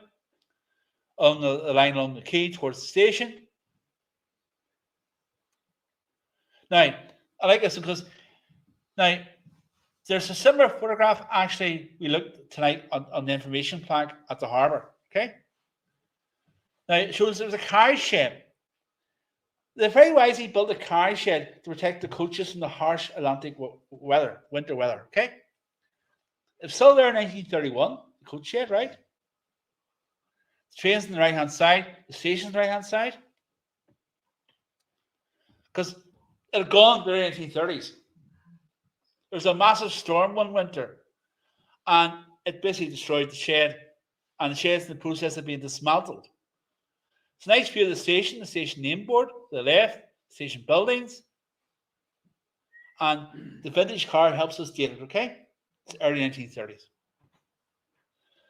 on the line along the quay towards the station. Now, I like this because now there's a similar photograph actually we looked tonight on the information plaque at the harbour. Okay. Now it shows there was a carriage shed. They very wisely built a carriage shed to protect the coaches from the harsh Atlantic weather, winter weather. Okay. It's still there in 1931, the coach shed, right? The train's on the right hand side, the station's on the right hand side. Because it had gone in the 1930s. There was a massive storm one winter, and it basically destroyed the shed, and the shed's in the process of being dismantled. It's a nice view of the station name board, to the left, station buildings, and the vintage car helps us date it, okay? It's early 1930s.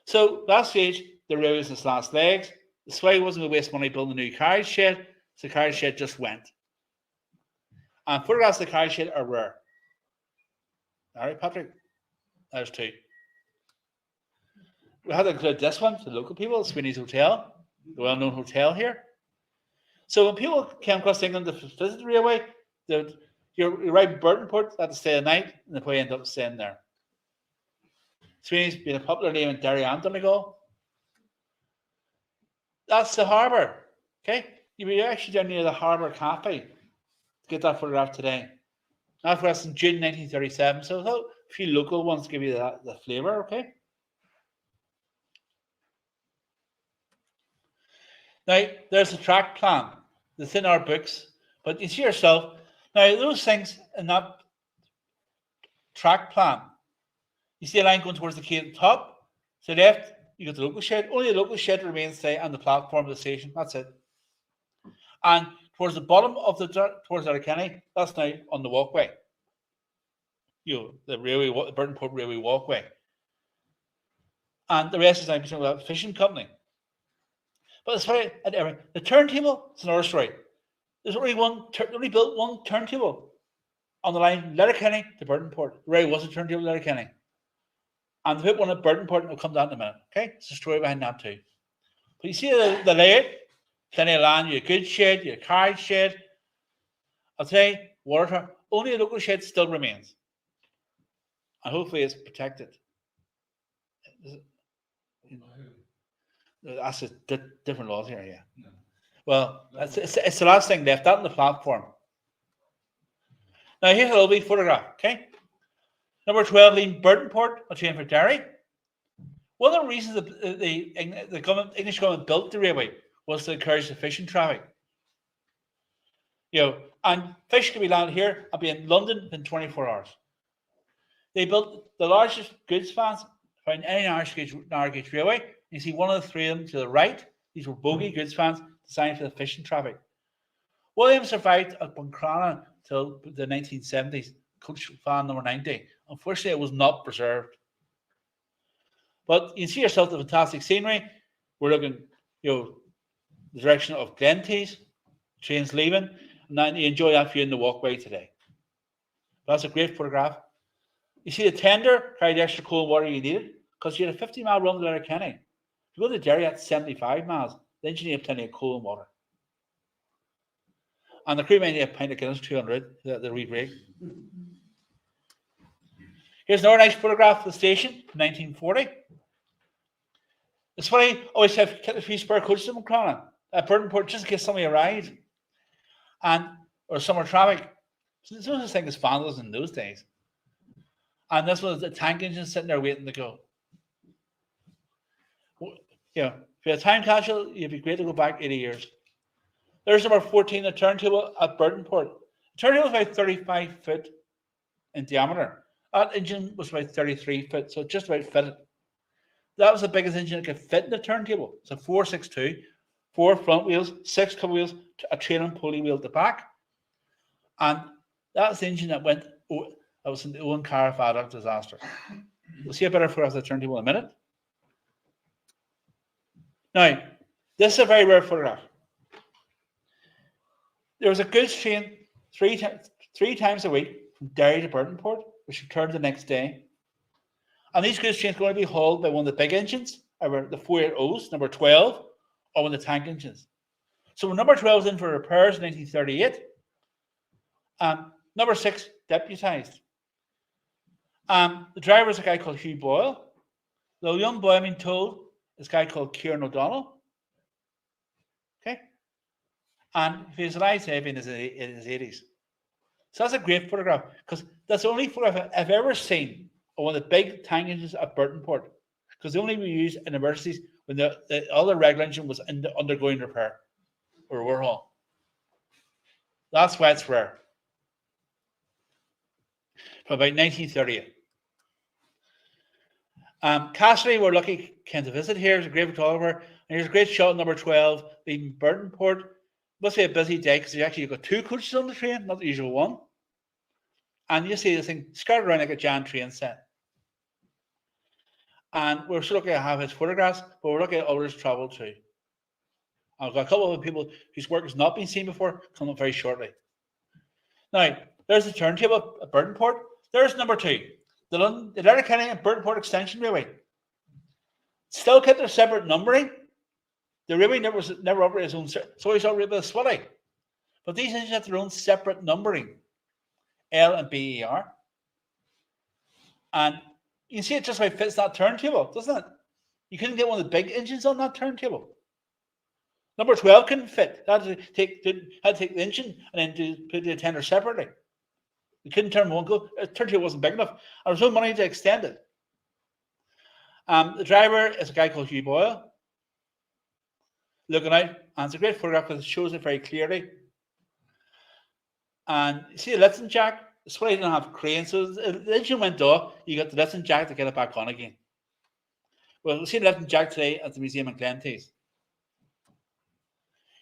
So last stage, the railway was in its last legs. The Swilly wasn't going to waste money building a new carriage shed, so the carriage shed just went. And photographs of the carriage shed are rare. All right, Patrick? There's 2. We had to include this one for the local people, Sweeney's Hotel, the well-known hotel here. So when people came across England to visit the railway, you arrive in Burtonport, they had to stay a night, and they probably end up staying there. Sweeney's been a popular name in Derry and Donegal. That's the harbour. Okay? You'll be actually down near the Harbour Cafe to get that photograph today. That was in June 1937, so I thought a few local ones to give you the flavour, okay? Now, there's a track plan. that's in our books. But you see yourself, now those things in that track plan, you see a line going towards the quay at the top, to the left, you got the local shed. Only the local shed remains today on the platform of the station. That's it. And towards the bottom of towards Letterkenny, that's now on the walkway. The Burtonport Railway walkway. And the rest is now concerned with a fishing company. But as far as the turntable, it's another story. There's only built one turntable on the line Letterkenny to Burtonport. The railway was a turntable at Letterkenny. And they put one at Burtonport, and we'll come down in a minute. Okay? It's a story behind that too. But you see the layout, plenty of land, you have a goods shed, you have a carriage shed. I'll say, water, only a local shed still remains. And hopefully it's protected. That's a different laws here, yeah. No. Well, it's the last thing left, that on the platform. Now here's a lovely photograph, okay? Number 12, leaving Burtonport, a train for Derry. One of the reasons the English government built the railway was to encourage the fishing traffic. And fish can be landed here and be in London in 24 hours. They built the largest goods vans found in any narrow gauge railway. You see one of the three of them to the right. These were bogie goods vans designed for the fishing traffic. William survived at Buncrana till the 1970s, coach van number 90. Unfortunately, it was not preserved. But you see yourself the fantastic scenery. We're looking, the direction of Glentees, trains leaving, and then you enjoy that view in the walkway today. That's a great photograph. You see the tender carried extra coal and water you needed because you had a 50-mile run to Letterkenny. If you go to Derry, that's 75 miles. Then you need plenty of coal and water. And the crew may need a pint of Guinness 200, the re-break. Here's another nice photograph of the station from 1940. It's funny, always have kept a few spare coaches in Buncrana at Burtonport just in case somebody arrived or summer traffic. So there's no such thing as vandalism in those days. And this was the tank engine sitting there waiting to go. If you're a time capsule, it'd be great to go back 80 years. There's number 14, the turntable at Burtonport. The turntable is about 35 foot in diameter. That engine was about 33 foot, so just about fitted. That was the biggest engine that could fit in the turntable. It's a 462, 4 front wheels, 6 cover wheels, a train and pulley wheel at the back. And that's the engine that was in the Owen Car Viaduct disaster. We'll see a better photograph of the turntable in a minute. Now, this is a very rare photograph. There was a goods train three times a week from Derry to Burtonport, which returned the next day. And these goods trains are going to be hauled by one of the big engines, either the 480s, number 12, or one of the tank engines. So when number 12 was in for repairs in 1938, number 6 deputised. The driver is a guy called Hugh Boyle. The young boy, I'm being told, is a guy called Kieran O'Donnell. Okay? And if he's alive today, in his 80s. So that's a great photograph, because that's the only photograph I've ever seen of one of the big tank engines at Burtonport, because they only were used in emergencies when the other regular engine was undergoing repair or overhaul. That's why it's rare. From about 1938. Cassidy, we're lucky to visit here. It's a great photographer. And here's a great shot of number 12, leaving Burtonport. Must be a busy day because you've got 2 coaches on the train, not the usual one. And you see this thing scattered around like a giant train set. And we're so lucky to have his photographs, but we're lucky at others travel too. I've got a couple of people whose work has not been seen before coming up very shortly. Now, there's the turntable at Burtonport. There's number 2, the Letterkenny and Burtonport Extension Railway. Still kept their separate numbering. The railway never operated its own, so it's operated by the Swilly. But these engines have their own separate numbering, L and BER. And you can see it just about fits that turntable, doesn't it? You couldn't get one of the big engines on that turntable. Number 12 couldn't fit. Had to take the engine and then put the tender separately. You couldn't turn one go. The turntable wasn't big enough. And there was no money to extend it. The driver is a guy called Hugh Boyle. looking out, and it's a great photograph because it shows it very clearly. And you see the lifting jack, it's why they don't have cranes. So the engine went off, you got the lifting jack to get it back on again. Well, we'll see the lifting jack today at the museum in Glentees.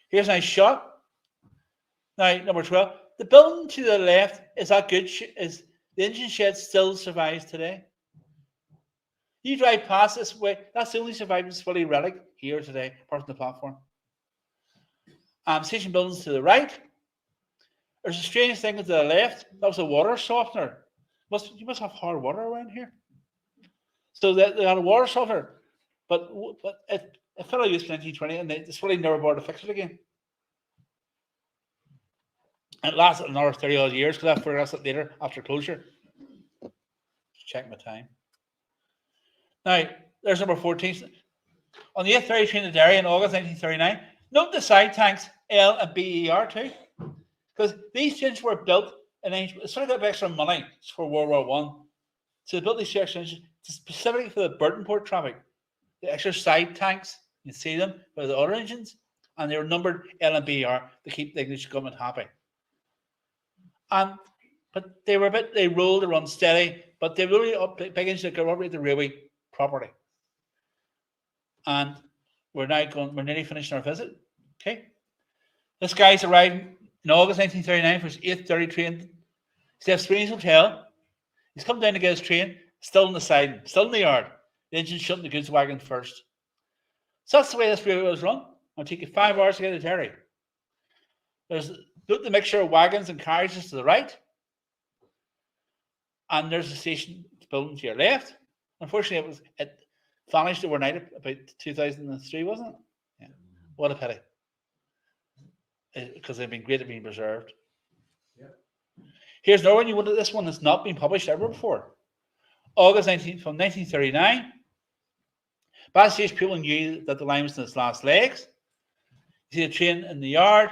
Here's a nice shot. Now, number 12. The building to the left, is that good? Is the engine shed still survives today? You drive past this way, that's the only surviving Swilly relic here today, apart from the platform. Station buildings to the right. There's a strange thing to the left. That was a water softener. You must have hard water around here. So they had a water softener, but it fell out of use in 1920, and the Swilly never bothered to fix it again. It lasted another 30 odd years because I forgot it later after closure. Just check my time. Now, there's number 14. On the 8:30 train to Derry in August 1939, note the side tanks L and BER too. Because these trains were built and it's sort of got extra money for World War I. So they built these extra engines specifically for the Burtonport traffic. The extra side tanks, you can see them by the other engines, and they were numbered L and BER to keep the English government happy. But they rolled, they run steady, but they really big engines that could operate the railway properly. And we're nearly finishing our visit. Okay. This guy's arriving in August 1939 for his 8:30 train. He's left Sweeney's Hotel. He's come down to get his train, still in the siding, still in the yard. The engine's shutting the goods wagon first. So that's the way this railway was run. It'll take you 5 hours to get to Derry. There's the mixture of wagons and carriages to the right. And there's a station building to your left. Unfortunately, it vanished overnight about 2003, wasn't it? Yeah. What a pity. Because they've been great at being preserved. Yeah. Here's another one. You wanted this one that's not been published ever before. August 19th from 1939. Backstage people knew that the line was in its last legs. You see the train in the yard.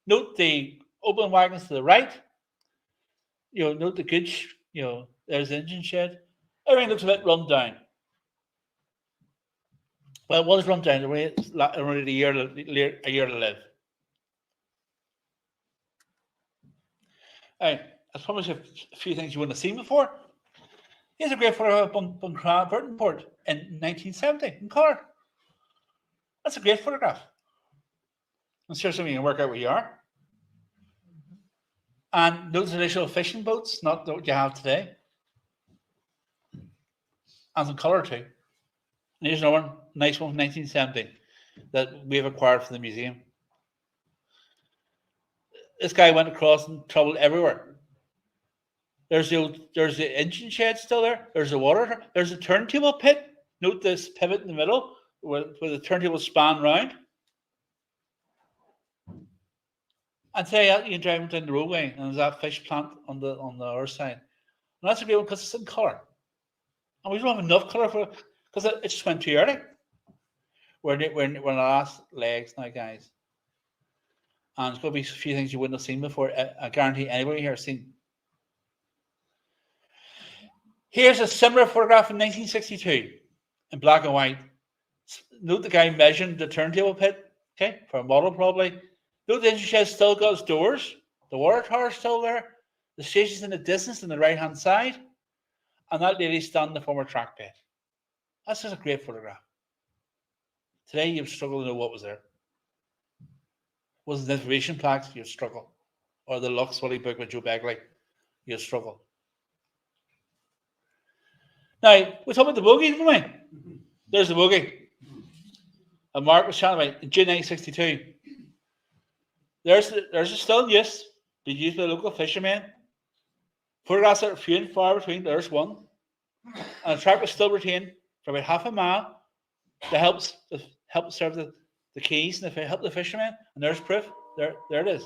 Note the open wagons to the right. Note the goods. There's the engine shed. Everything looks a bit run down. Well, it was run down. The way it's only a year to live. I promise you a few things you wouldn't have seen before. Here's a great photo of Burtonport in 1970 in colour. That's a great photograph. I'm sure some of you can work out where you are. And those traditional fishing boats, not what you have today. And some colour too. And here's another one, nice one from 1970 that we've acquired from the museum. This guy went across and travelled everywhere. There's the engine shed still there. There's the water. There's a turntable pit. Note this pivot in the middle where the turntable span round. And today you can drive down the roadway and there's that fish plant on the other side. And that's a great one because it's in colour. And we don't have enough colour for it because it just went too early. We're in the last legs now, guys. And there's going to be a few things you wouldn't have seen before. I guarantee anybody here has seen. Here's a similar photograph in 1962 in black and white. Note the guy measuring the turntable pit, okay, for a model probably. Note the engine shed still got its doors. The water tower is still there. The station's in the distance on the right-hand side. And that lady's standing in the former track bed. That's just a great photograph. Today you'd struggle to know what was there. Wasn't the information plaques, you'd struggle. Or the Lough Swilly book with Joe Begley, you'd struggle. Now, we're talking about the bogie, didn't we? There's the bogie. And Mark was chatting about in June 1962. There's a still in use, been used by local fishermen. Photographs are few and far between, there's one. And the track was still retained for about half a mile to help serve the quays and help the fishermen. And there's proof. There it is.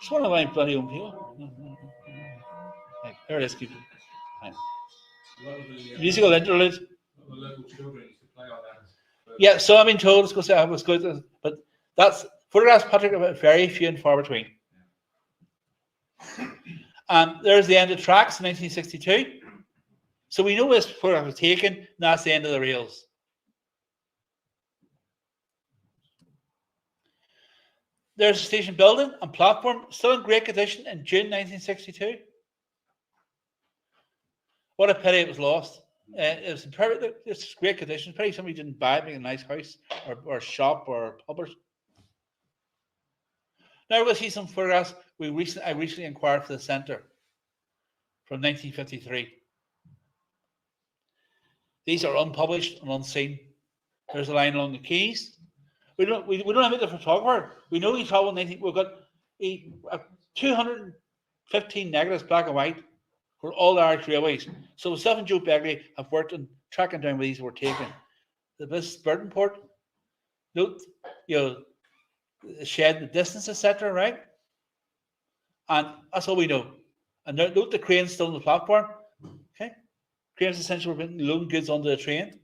It's one of my bloody own people. Right, there it is, people. Right. Musical interlude. Yeah, so I've been told it's going to say I was good, but that's photographs, Patrick, about very few and far between. And there's the end of tracks in 1962. So we know this photograph was taken, and that's the end of the rails. There's a station building and platform still in great condition in June 1962. What a pity it was lost. It was in perfect, it's great condition. Pity somebody didn't buy it, make a nice house or shop or pub. Now we'll see some photographs. I recently inquired for the centre from 1953. These are unpublished and unseen. There's a line along the quays. We don't have the photographer. We know he travelled 19. We've got 215 negatives, black and white, for all the Irish railways. So myself and Joe Begley have worked on tracking down where these were taken. This Burtonport, note, the shed, the distance, etc. Right, and that's all we know. And note the cranes still on the platform. Okay, cranes essentially were loading goods onto the train.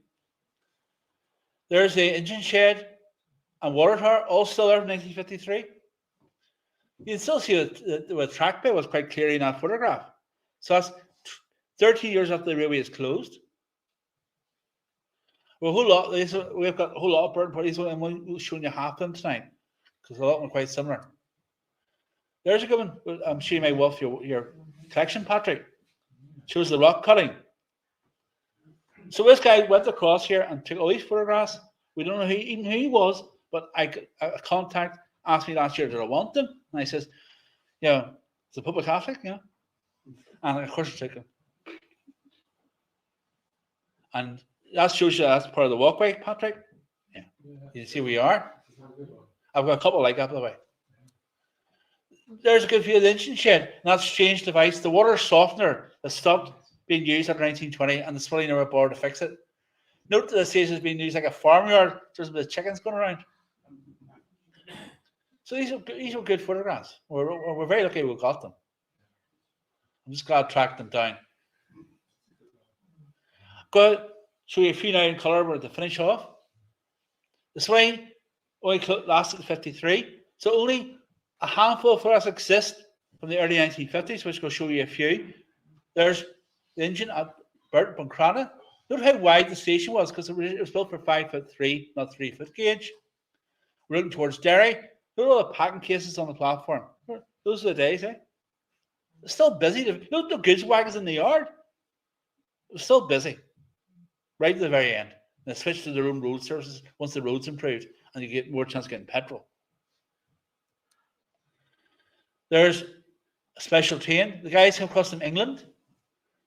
There's the engine shed and water tower, all still there from 1953. You can still see the track bit was quite clear in that photograph. So that's 13 years after the railway is closed. Well, we've got a whole lot of Burtonport. These one I'm showing you half of them tonight because a lot of them are quite similar. There's a good one. I'm showing my wolf your collection, Patrick. Shows the rock cutting. So this guy went across here and took all these photographs. We don't know who he was, but a contact asked me last year, did I want them? And I says, it's a public Catholic, and of course I took them. And that shows you that's part of the walkway, Patrick. Yeah. You see where we are? I've got a couple like that, by the way. There's a good view of the engine shed, and that's strange device. The water softener that stopped being used after 1920, and the Swilly never bothered to fix it. Note that the station is being used like a farmyard. There's a bit of chickens going around. So these are good photographs. We're very lucky we got them. I'm just glad I tracked them down. Go ahead, show you a few now in colour to finish off. The Swilly only lasted 53, so only a handful of photographs exist from the early 1950s, which will show you a few. There's the engine at Burtonport. Note how wide the station was because it was built for 5'3", not 3-foot gauge. We're looking towards Derry. Look at all the packing cases on the platform. Those are the days, eh? It's still busy. Look at the goods wagons in the yard. It was still busy. Right to the very end. And they switched to their own road services once the roads improved and you get more chance of getting petrol. There's a special train. The guys come across from England.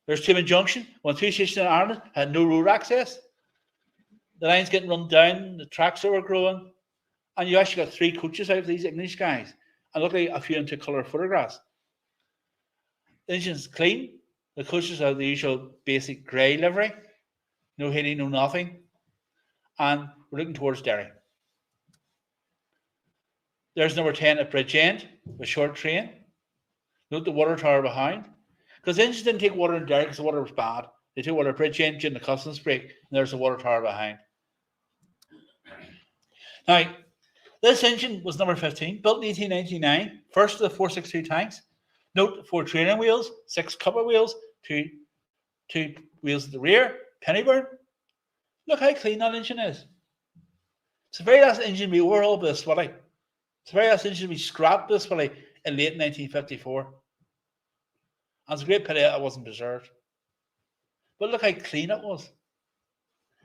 There's Tillman Junction. One 2 stations in Ireland had no road access. The line's getting run down. The tracks overgrowing. And you actually got 3 coaches out of these English guys. And look like a few into colour photographs. The engine's clean. The coaches have the usual basic grey livery. No hitting, no nothing. And we're looking towards Derry. There's number 10 at Bridgend, a short train. Note the water tower behind. Because the engines didn't take water in Derry because the water was bad. They took water at Bridgend during the customs break, and there's the water tower behind. Now, this engine was number 15, built in 1899, first of the 462 tanks. Note 4 training wheels, 6 cover wheels, two wheels at the rear, pennyburn. Look how clean that engine is. It's the very last engine we overhauled by the Swilly. It's the very last engine we scrapped this Swilly in late 1954. And it's a great pity it wasn't preserved. But look how clean it was.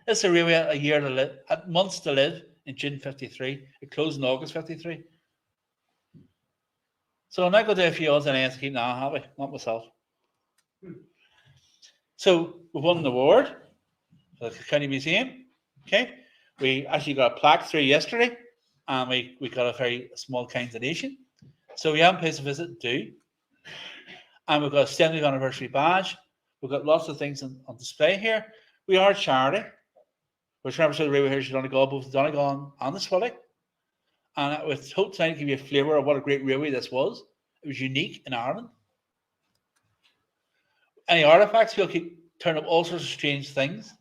It's a railway a year to live, at months to live in June 53. It closed in August 53. So I'm not going to do a few odds and ends to keep now, have we? Not myself. So we won the award for the County Museum. Okay. We actually got a plaque through yesterday, and we got a very small kind donation. So we haven't paid a visit, do. And we've got a 70th anniversary badge. We've got lots of things on display here. We are a charity, which represents the Railway Heritage of Donegal, both the Donegal and the Swilly. And with hope tonight to give you a flavour of what a great railway this was. It was unique in Ireland. Any artefacts, we'll keep turning up all sorts of strange things.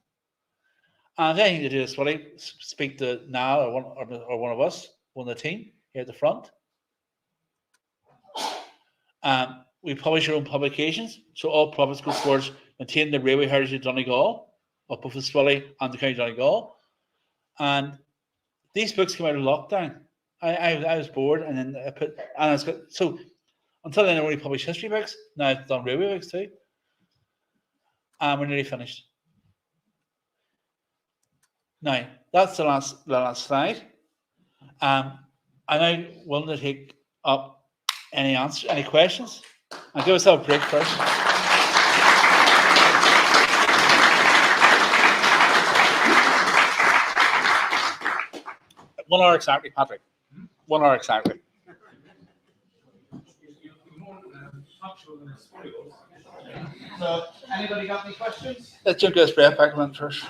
And anything to do with Swilly, speak to Niall or one of us, one of the team here at the front. We publish our own publications, so all profits go towards maintaining the Railway Heritage of Donegal, of both the Swilly and the County Donegal. And these books came out of lockdown. I was bored, and then I put, and I was so until then I only published history books. Now I've done railway books too, and we're nearly finished. Now that's the last slide. And I willing to take up any questions. I'll give us a break first. One hour exactly, Patrick. 1 hour exactly. So, anybody got any questions? Let's jump this breath back in first.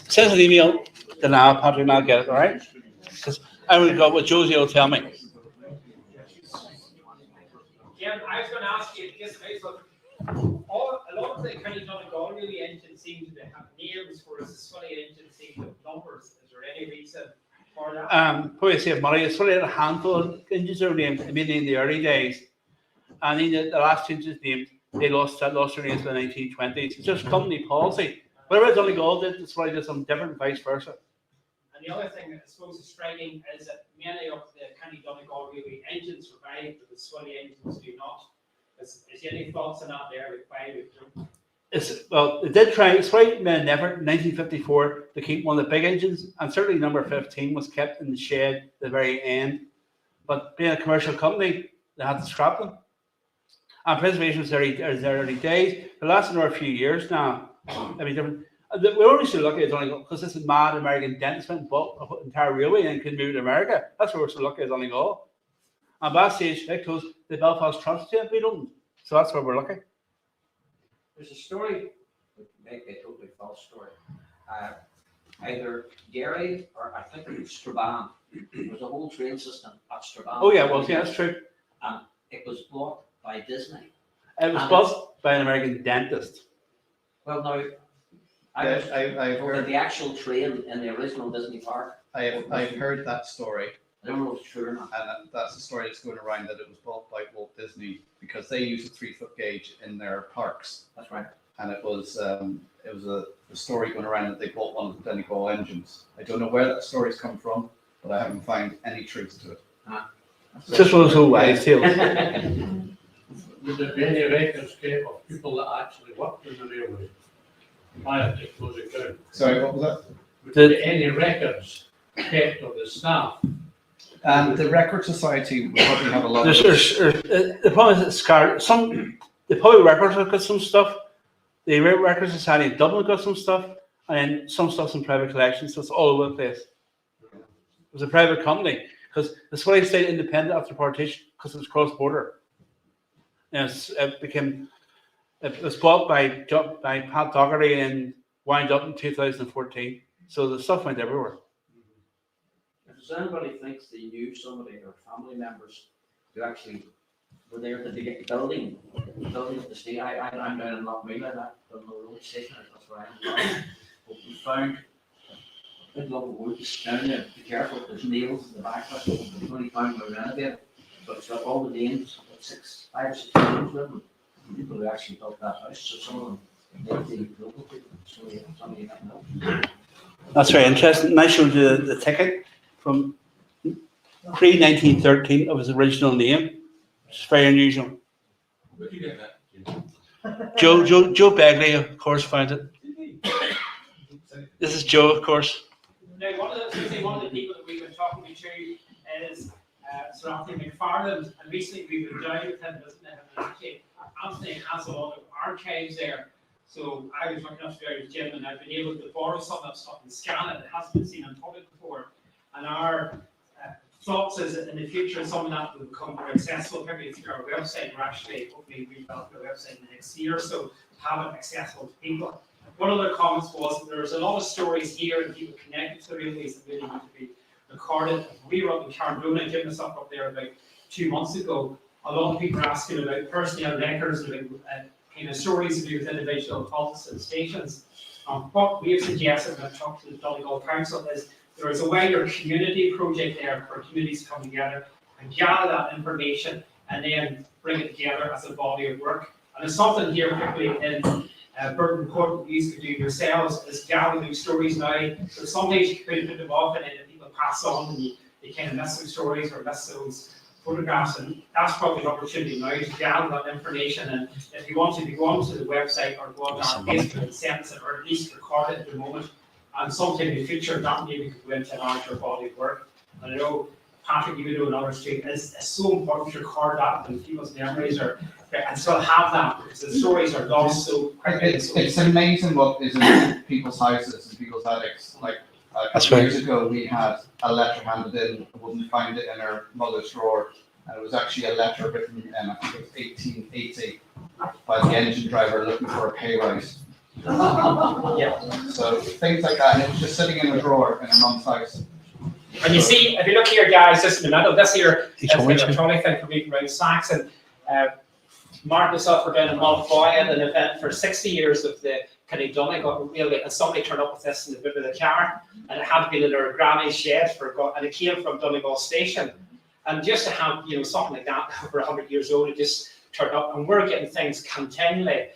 Send an email to now, Patrick, and I'll get it, all right? Because I will go what Josie will tell me. Yeah, I was going to ask you, yes, a lot of the County Donegal Railway engines seem to have names, whereas the Swilly engines seem to have numbers. Is there any reason for that? Probably save money. It's only a handful of engines are named, mainly in the early days. And in the last engines named, they lost their names in the 1920s. It's just company policy. Whatever Donegal did, it's probably just some different, vice versa. And the other thing that I suppose is striking is that many of the County Donegal Railway engines survive, but the Swilly engines do not. Is there any thoughts on that there? Like why we don't? They did try. It's right in Never 1954 to keep one of the big engines, and certainly number 15 was kept in the shed at the very end. But being a commercial company, they had to scrap them. And preservation was early days. It lasted for a few years now. I mean, different. We only should look at it only because this is mad American dentist went and bought an entire railway and couldn't move to America. That's where we're so lucky as Donegal. And by that stage, they closed the Belfast Trust to be opened. So that's where we're looking. There's a story, maybe a totally false story. Either Gary or I think it was Strabane. There was a whole train system at Strabane. Oh yeah, well yeah, that's true. And it was bought by Disney. It was bought by an American dentist. Well, now, I've heard the actual train in the original Disney park. I've heard that story, I don't know if it's true or not. and that's the story that's going around, that it was bought by Walt Disney because they use a 3-foot gauge in their parks, That's right. and it was a story going around that they bought one of the Donegal engines. I don't know where that story's come from, but I haven't found any truth to it. Just one of those wise tales. Would there be any records kept of people that actually worked in the railway prior to closing down? Sorry, what was that? Would there be any records kept of the staff? And the Record Society would probably have a lot of. The problem is it's scarred. The public records have got some stuff. The Record Society in Dublin got some stuff, and then some stuff's in private collections. So it's all over the place. It was a private company because the Swilly stayed independent after partition because it was cross border. And it was bought by Pat Doherty and wound up in 2014. So the stuff went everywhere. If anybody thinks they knew somebody or family members who actually were there to get the building of the state, I'm down in Lough, I don't know the road station, that's where I am. But we found a big lump of wood down there. Be careful, there's nails in the back of it. We only found we renovated, but it's got all the names, 5 or 6 names with them. People who actually built that house, so some of them they local people, so somebody you might know. That's very interesting. And I showed you the ticket from pre-1913 of his original name, which is very unusual. Where'd you get that? Joe Begley, of course, found it. This is Joe, of course. Now, one of the people that we've been talking to is Sir Anthony McFarland, and recently we've been down with him, doesn't it? And actually, Anthony has a lot of archives there. So I was working upstairs with Jim, and I've been able to borrow some of that stuff and scan it. It hasn't been seen on public before. And our thoughts is that in the future, some of that will become more accessible, particularly through our website. We're actually hopefully redeveloping the website in the next year or so to have it accessible to people. One of the comments was that there's a lot of stories here and people connected to the railways that really need to be recorded. We were up in Carndona, Jim was up there about 2 months ago. A lot of people are asking about personnel records and about kind of stories to do with individual pulses and stations. What we have suggested when I talked to the Donegal Council is there is a wider community project there for communities to come together and gather that information and then bring it together as a body of work. And there's something here, particularly in Burtonport, that you used to do yourselves, is gather those stories now. So sometimes you could put them off and then people pass on and you kind of miss those stories or miss those photographs, and that's probably an opportunity now to gather that information. And if you want to, go onto the website or go on our Facebook and send us it, or at least record it at the moment. And sometime in the future, that maybe could go into a larger body of work. And I know Patrick, you know, and others too, it's so important to record that, and people's memories are, and still have that, because the stories are lost so quickly. It's amazing what is in people's houses and people's attics. Like a couple years ago, we had a letter handed in. I wouldn't find it in our mother's drawer, and it was actually a letter written in, I think it was 1880, by the engine driver looking for a pay rise. Yeah. So things like that, and it was just sitting in a drawer in a mum's house. And you see, if you look here, guys, just in the middle, this here is a trolley thing for me around Sachs, and Mark and myself were down in Montfoy at an event for 60 years of the kind of Donegal Railway, and somebody turned up with this in the boot of the car, and it had been in their granny's shed and it came from Donegal Station. And just to have, you know, something like that over 100 years old, it just turned up, and we're getting things continually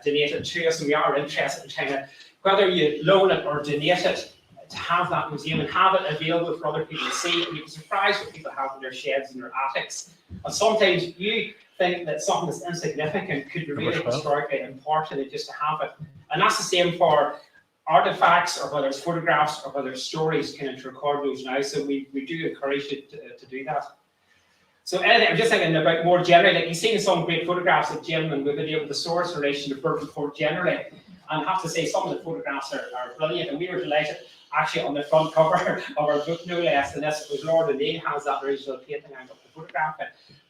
donated to us, and we are interested in kind of, whether you loan it or donate it, to have that museum and have it available for other people to see. And you'd be surprised what people have in their sheds and their attics. And sometimes you think that something that's insignificant could be really historically important, and just to have it. And that's the same for artifacts, or whether it's photographs, or whether it's stories, kind of to record those now. So we do encourage you to do that. So anything, I'm just thinking about more generally, like you've seen some great photographs of Jim, and we've been able to source in relation to Burtonport generally. And I have to say, some of the photographs are brilliant, and we were delighted. Actually, on the front cover of our book, no less, and this was Lord O'Neill has that original painting out of the photograph.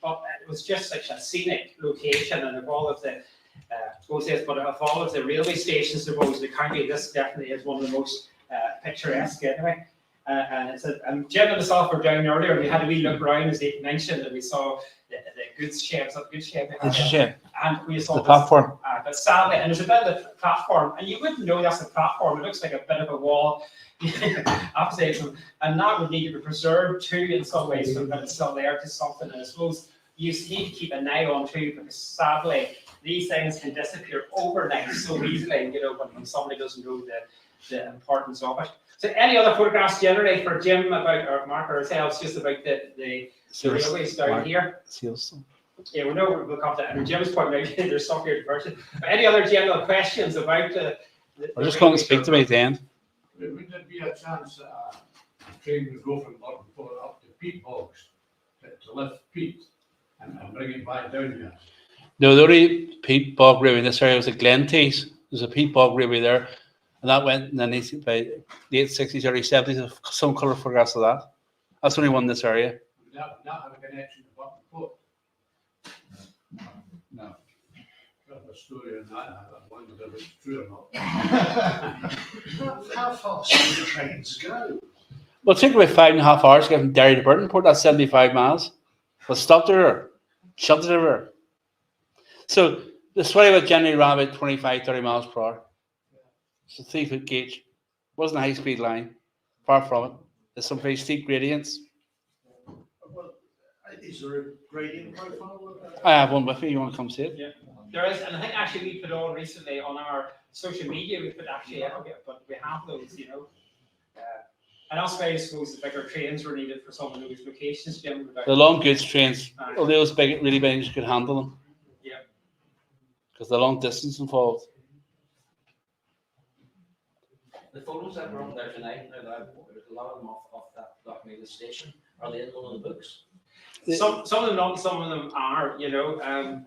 But it was just such a scenic location, and of all of the, of all of the railway stations in the county, this definitely is one of the most picturesque anyway. And it's and Jim and myself were down earlier, and we had a wee look around, as he mentioned, and we saw the goods sheds, and we saw the platform. But sadly, and there's a bit of the platform, and you wouldn't know that's a platform. It looks like a bit of a wall. And that would need to be preserved too in some ways, so that it's still there to something. And I suppose you need to keep an eye on too, because sadly these things can disappear overnight so easily, you know, when somebody doesn't know the importance of it. So any other photographs generally for Jim about, or Mark or ourselves, just about the railways down here? Yeah, we know we'll come to that. And Jim's pointing out there's stuff here to purchase. But any other general questions about the I'm just going to speak to me then. Would there be a chance that a train would go from Burtonport up to peat bogs to lift peat and bring it back down here? No, the only peat bog railway in this area was at Glentees. There's a peat bog railway there, and that went in the late 60s, early 70s. Some colour photographs of that. That's the only one in this area. Would that have a connection to Burtonport? No. Got a story on that, I wonder if it's true or not. How fast do the trains go? Well, it took about 5.5 hours to get from Derry to Burtonport. That's 75 miles. But stopped there, shut it over. So the Swilly would generally ran about 25-30 miles per hour. It's a 3-foot gauge. It wasn't a high-speed line. Far from it. There's some very steep gradients. Well, is there a gradient profile? I have one with me. You want to come see it? Yeah, there is, and I think actually we put on recently on our social media. We put actually, but we have those, you know. And also, I suppose the bigger trains were needed for some of those locations, Jim. The long goods trains, all those big, really big engines could handle them. Yeah. Because the long distance involved. The photos that were up there tonight, there's a lot of them off that Lough station. Are they in one of the books? Some of them not, some of them are, you know.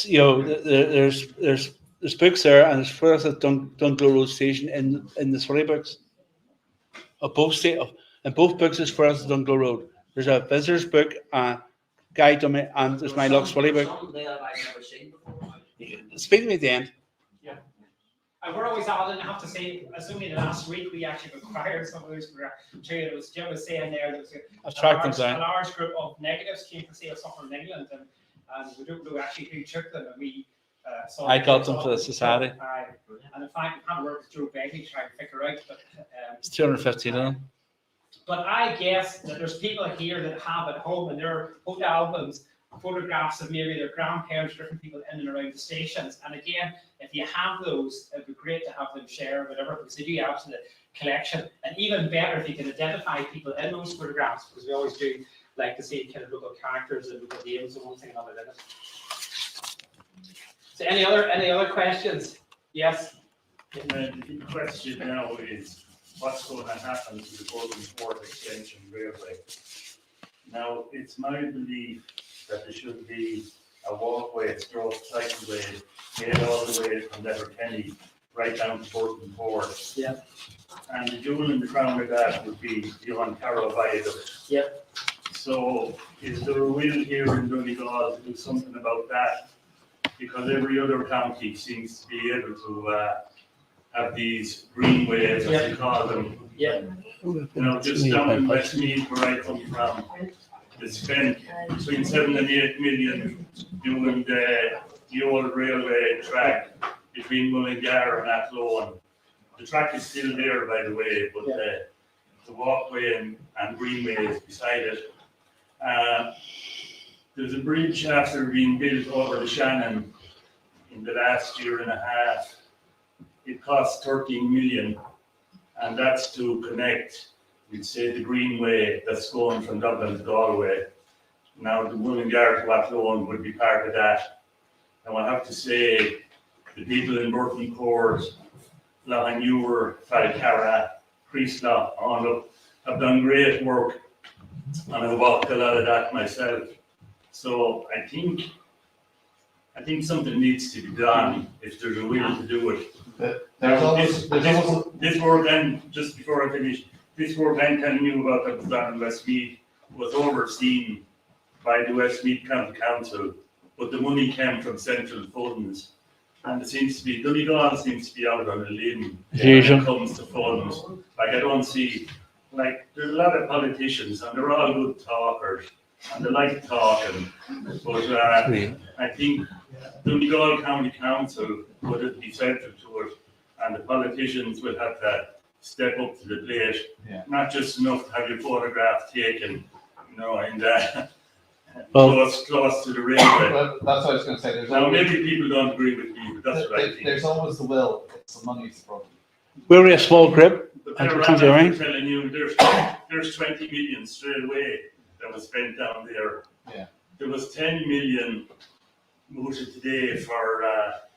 You know, there's books there, and there's for us at Donegal Road Station in the Swilly books. In both books is for us at Donegal Road. There's a visitor's book, guide to me, and there's my Lough Swilly book. Some there I've never seen before. Speak to me at the end. Yeah. And we're always adding, I have to say, as only last week we actually acquired some of those for it was Jim was saying there was I've tracked them down. A large group of negatives came to see us somewhere in England, and we don't know actually who took them, and we I got them for the society. And in fact, we can't work with Joe Begley to try and figure out, but It's 215 of them. But I guess that there's people here that have at home in their photo albums photographs of maybe their grandparents, different people in and around the stations. And again, if you have those, it'd be great to have them share whatever, because they do add to the collection. And even better if you can identify people in those photographs, because we always do like to see kind of local characters and local names and one thing and another in it. So any other questions? Yes. The question now is, what's going to happen to the Burtonport Extension Railway? Now, it's my belief that there should be a walkway, stroke cycleway, made all the way from Letterkenny right down to Burtonport. Yeah. And the jewel in the crown of that would be the Ontario Viaduct. Yeah. So, is there a will here in Donegal to do something about that? Because every other county seems to be able to have these greenways, as they call them. Yeah. You know, just down in Westmeath, where I come from, they spent between 7 and 8 million doing the old railway track between Mullingar and Athlone. The track is still there, by the way, but the walkway and greenways beside it. There's a bridge after being built over the Shannon in the last year and a half. It cost 13 million, and that's to connect, we'd say, the greenway that's going from Dublin to Galway. Now, the Mullingar to Athlone would be part of that. And I have to say, the people in Burtonport, Lough, Falcara, Creaslough, all up, have done great work, and I walked a lot of that myself. So I think something needs to be done if there's a will to do it. This work, and just before I finish, this work I'm telling you about that was done in Westmeath was overseen by the Westmeath County Council, but the money came from central funds, and it seems to be, Donegal seems to be out on a limb when it comes to funds. Like, I don't see, like, there's a lot of politicians, and they're all good talkers, and they like talking, but I think Donegal County Council would be central to it, and the politicians will have to step up to the plate. Yeah. Not just enough to have your photograph taken, you know, and close to the railway. Well, that's what I was going to say. There's Now, always, maybe people don't agree with me, but that's what I think. there's always the will. It's the money's the problem. We're a small group. But Thank you, they're thank you, I'm Ryan. telling you, there's 20 million straight away that was spent down there. Yeah. There was 10 million voted today for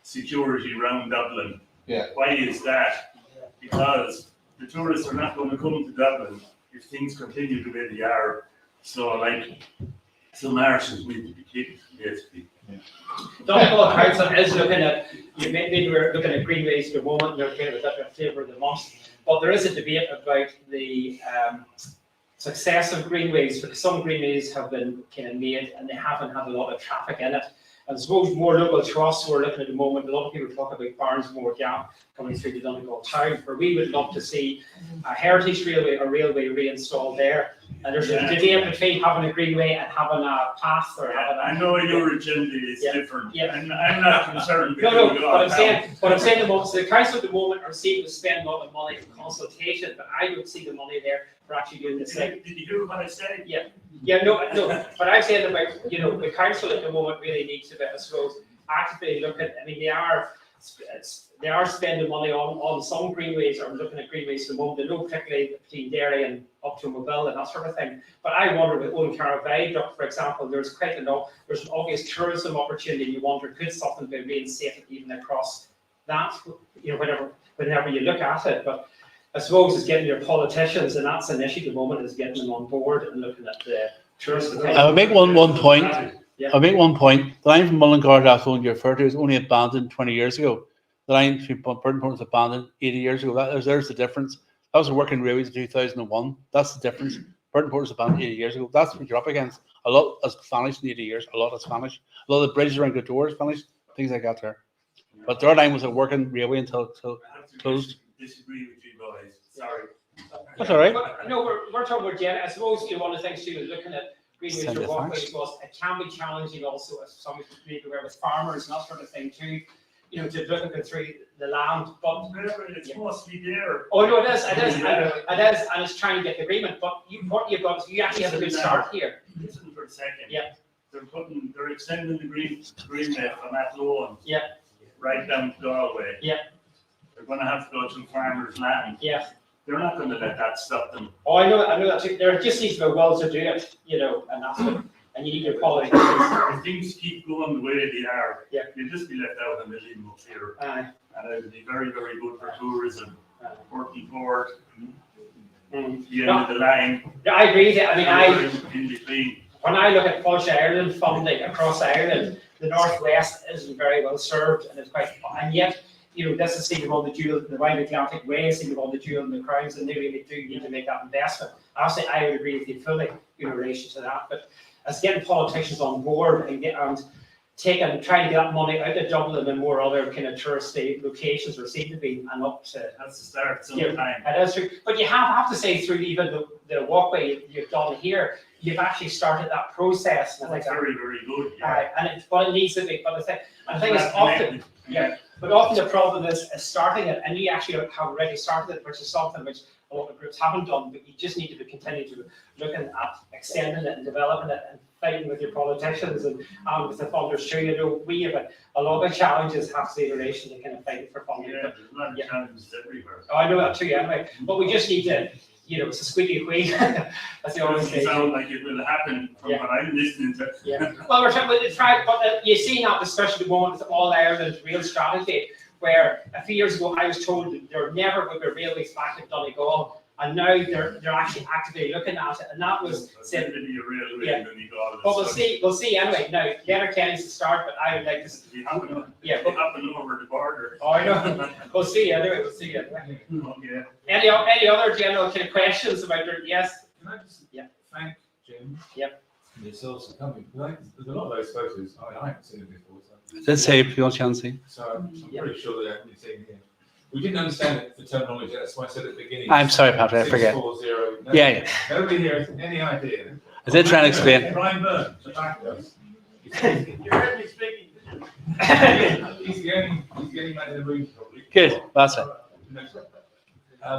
security around Dublin. Yeah. Why is that? Because the tourists are not going to come to Dublin if things continue the way they are. So, like, some marshes need to be kicked, basically. Donegal Council is looking at, maybe we're looking at greenways at the moment, you're kind of a different flavour of the month, but there is a debate about the success of greenways, because some greenways have been kind of made and they haven't had a lot of traffic in it. And I suppose more local to us, we're looking at the moment, a lot of people talk about Barnesmore Gap coming through the Donegal town, where we would love to see a heritage railway or railway reinstalled there. And there's a debate between having a greenway and having a path or having a... I know your agenda is different, Yeah. and I'm not concerned with No, you. what I'm saying the moment, so the council at the moment are seeking to spend a lot of money for consultation, but I don't see the money there for actually doing this thing. Did you hear what I said? No, but I'm saying about, the council at the moment really needs to, I suppose, actively look at, I mean, they are spending money on some greenways, or looking at greenways at the moment. They know particularly between Derry and up to Mobile and that sort of thing. But I wonder with Unpublished Viaduct, for example, there's an obvious tourism opportunity. You wonder, could something be reinstated even across that? Whenever you look at it. But I suppose it's getting your politicians, and that's an issue at the moment, is getting them on board and looking at the tourism. I'll make one point. Yeah. I'll make one point. The line from Mullingar to Athlone you referred to was only abandoned 20 years ago. The line between Burtonport was abandoned 80 years ago. There's the difference. That was a working railways in 2001. That's the difference. Burtonport was abandoned 80 years ago. That's what you're up against. A lot has vanished in 80 years. A lot has vanished. A lot of the bridges around the doors vanished. Things like that there. But their line was a working railway until closed. Disagree with you guys. Sorry. That's all right. But, no, we're talking about Jen. I suppose one of the things she was looking at greenways or walkways was it can be challenging also as somebody maybe where with farmers and that sort of thing too. you know, to looking through the land, but It's mostly there. oh no, it is, and it's trying to get the agreement. But what you've got is you actually have a good start here. Listen for a second. Yeah. They're extending the green net on that loan. Yeah. Right down to Galway. Yeah. They're gonna have to go to farmers' land. Yeah. They're not gonna let that stop them. Oh, I know that too. There just needs to be a will to do it, you know, and that's what, and you need your politicians. If things keep going the way they are, Yeah. you'll just be left out of the million up here. And it'll be very, very good for tourism. Burtonport, the end of the line. I agree with you. I mean, In between. when I look at Polish Ireland funding across Ireland, the Northwest isn't very well served, and it's quite, and yet, you know, this is seen of all the jewel, the Wide Atlantic Way is seen of all the jewel and the crowns, and they really do need to make that investment. Obviously, I would agree with you fully in relation to that, but as getting politicians on board and trying to get that money out of Dublin and more other kind of touristy locations or seem to be, and up to. That's the start sometime. It is true, but you have to say through even the walkway you've done here, you've actually started that process. And That's very, very good. Yeah. But it needs to be. But the thing is often, but often the problem is starting it, and you actually have already started it, which is something which a lot of groups haven't done. But you just need to be continue to looking at extending it and developing it and fighting with your politicians and with the funders too. You know, we have a lot of challenges have to be in relation to kind of fighting for funding. Yeah, there's a lot of challenges everywhere. Oh, I know that too. Anyway, but we just need to. You know, it's a squeaky wheel. That's the only thing. It sounds like it will happen from what I'm listening to. Yeah. Well, we're trying to try, but you see now, especially the moment with All Ireland Rail Strategy, where a few years ago I was told that there never would be railways back in Donegal, and now they're actually actively looking at it, and that was said to be a railway in Donegal. But we'll see anyway. Now, Letterkenny's the start, but I would like to. Happen over the border. Oh, I know. We'll see anyway. We'll see anyway. Okay. Any other general kind of questions about it? Yes. Can I just thank Jim? Yep. And yourselves for coming. There's a lot of those photos. I haven't seen them before. I did say people can see. So I'm pretty sure they haven't seen here. We didn't understand the terminology. That's why I said at the beginning. I'm sorry, Patrick, I forget. 640. Yeah. Nobody here has any idea. I did try and explain. Brian Byrne, the back of us. You heard me speaking. He's the only man in the room, probably. Good, that's it. I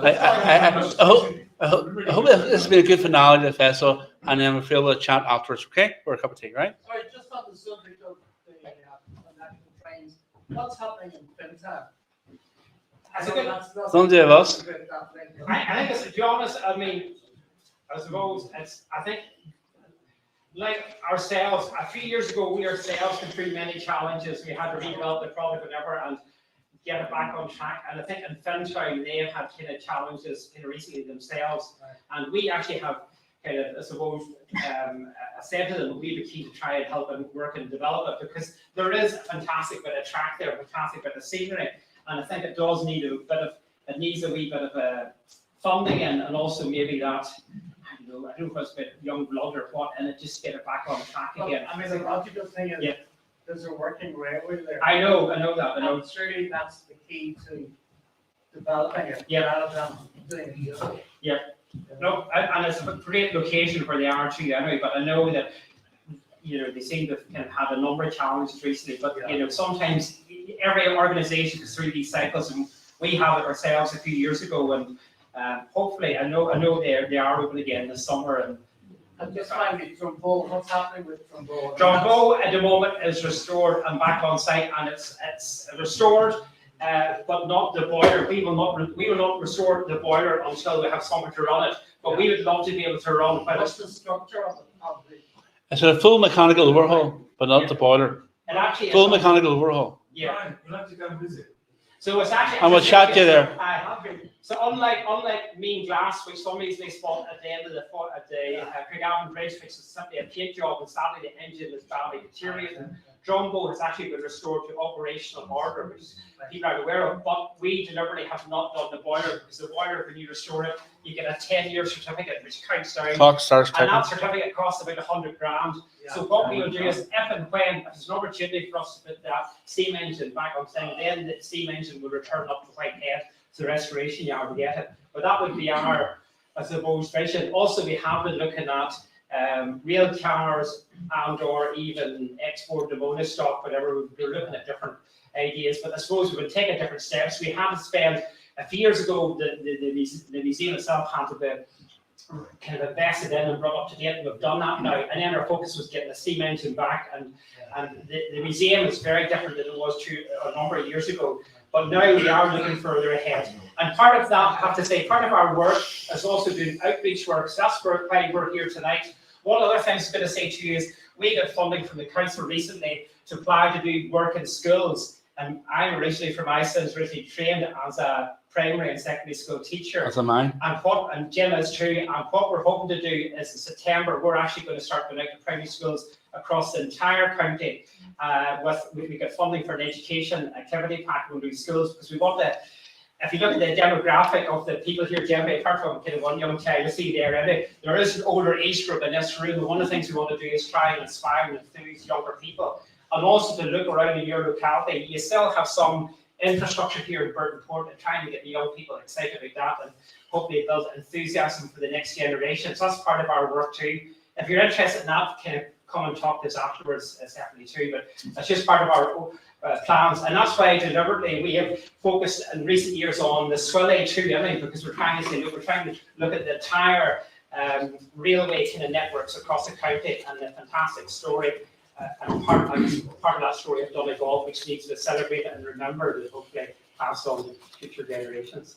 hope this has been a good finale to the festival, and then we'll feel a chat afterwards, okay? Or a cup of tea, right? Sorry, just on the subject of the national trains, what's happening in Fintown? Don't do it, us. I think it's, to be honest, I mean, I suppose I think, like ourselves, a few years ago, we ourselves went through many challenges. We had to redevelop the product, whatever, and get it back on track. And I think in Fintown, they have had kind of challenges kind of recently themselves. And we actually have kind of, I suppose, said to them, we'd be keen to try and help them work and develop it, because there is a fantastic bit of track there, a fantastic bit of scenery. And I think it does need it needs a wee bit of funding and also maybe that, I don't know if it's a bit young blood or what, and it just get it back on track again. I mean, the logical thing is, there's a working railway there. I know that. And surely that's the key to developing it. Rather than doing the other. Yeah. No, and it's a great location where they are too, anyway. But I know that, you know, they seem to have kind of had a number of challenges recently. But you know, sometimes every organisation goes through these cycles, and we have it ourselves a few years ago. And hopefully, I know they are open again this summer. And just finally, Trumbo, what's happening with Trumbo? Trumbo at the moment is restored and back on site, and it's restored, but not the boiler. We will not restore the boiler until we have somewhere to run it. But we would love to be able to run. What's the structure of the? It's a full mechanical overhaul, but not the boiler. And actually, full mechanical overhaul. Yeah. We'll have to go and visit. So it's actually. And we'll chat you there. So unlike Mean Glass, which some easily spot at the end of the Craigavon Bridge, which is simply a paint job, and sadly the engine is badly deteriorated. Trumbo has actually been restored to operational order, which people are aware of, but we deliberately have not done the boiler, because the boiler, when you restore it, you get a 10-year certificate, which counts down. Clock starts and that certificate costs about 100 grand. So what we will do is, if and when there's an opportunity for us to put that steam engine back on thing, then the steam engine will return up to Whitehead to the restoration yard to get it. But that would be our, I suppose, vision. Also, we have been looking at rail cars and/or even export pneumonia stock, whatever. We're looking at different ideas, but I suppose we've been taking different steps. We haven't spent a few years ago. The museum itself had to be kind of invested in and brought up to date, and we've done that now. And then our focus was getting the steam engine back, and the museum is very different than it was a number of years ago. But now we are looking further ahead. And part of that, I have to say, part of our work is also doing outreach work. So that's why we're here tonight. One other thing I was going to say to you is we got funding from the council recently to apply to do work in schools. And I'm originally from Iceland, originally trained as a primary and secondary school teacher. As am I. And Jim is too. And what we're hoping to do is in September, we're actually going to start going out to primary schools across the entire county. We get funding for an education activity pack when we do schools, because we want to. If you look at the demographic of the people here, generally, apart from kind of one young child, you see there is an older age group in this room. And one of the things we want to do is try and inspire and enthuse younger people, and also to look around in your locality. You still have some infrastructure here in Burtonport, and trying to get the young people excited about that, and hopefully build enthusiasm for the next generation. So that's part of our work too. If you're interested in that, kind of come and talk to us afterwards, separately too. But that's just part of our plans, and that's why deliberately we have focused in recent years on the Swilly too, because we're trying to say, look, we're trying to look at the entire railway kind of networks across the county, and the fantastic story. And part of that story of Donegal, which needs to be celebrated and remembered, and hopefully passed on to future generations.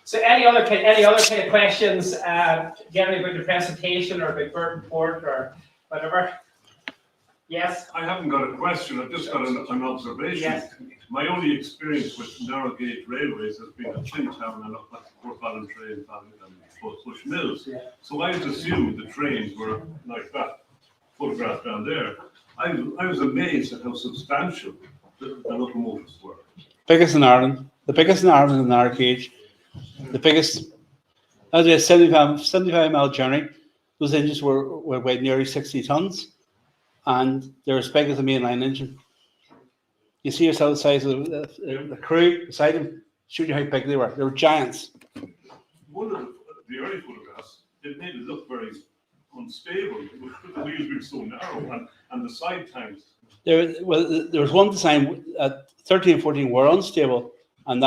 So, any other kind of questions, generally about the presentation or about Burtonport or whatever? Yes. I haven't got a question. I've just got an observation. Yes. My only experience with narrow gauge railways has been at Flinttown and up at Port Ballantrae and Bush Mills. Yeah. So I just assumed the trains were like that, photographed down there. I was amazed at how substantial the locomotives were. Biggest in Ireland. The biggest in Ireland in narrow gauge. The biggest. That was a 75-mile journey. Those engines were weighed nearly 60 tons, and they're as big as a mainline engine. You see yourself the size of the crew beside them. Show you how big they were. They were giants. One of the early photographs, it made it look very unstable. The wheels being so narrow, and the side tanks. There was one design at 13 and 14 were unstable, and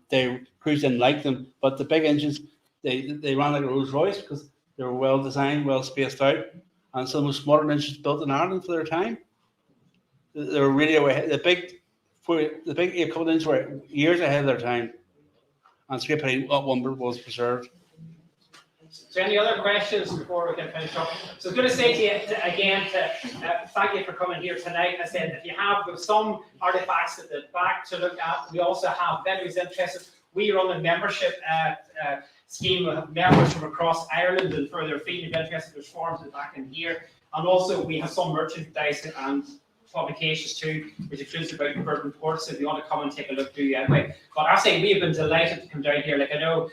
they crews didn't like them. But the big engines, they ran like a Rolls Royce because they were well designed, well spaced out, and some of the most modern engines built in Ireland for their time. They were really ahead. The big 8 couple engines were years ahead of their time, and it's a pity what one was preserved. So any other questions before we can finish up? So I was going to say to you again, thank you for coming here tonight. I said, if you have some artifacts at the back to look at, we also have venues interested. We run a membership scheme with members from across Ireland and further afield. If you're interested, there's forms at the back in here. And also we have some merchandise and publications too, which includes about Burtonport. So if you want to come and take a look, do you anyway. But I say we have been delighted to come down here. Like I know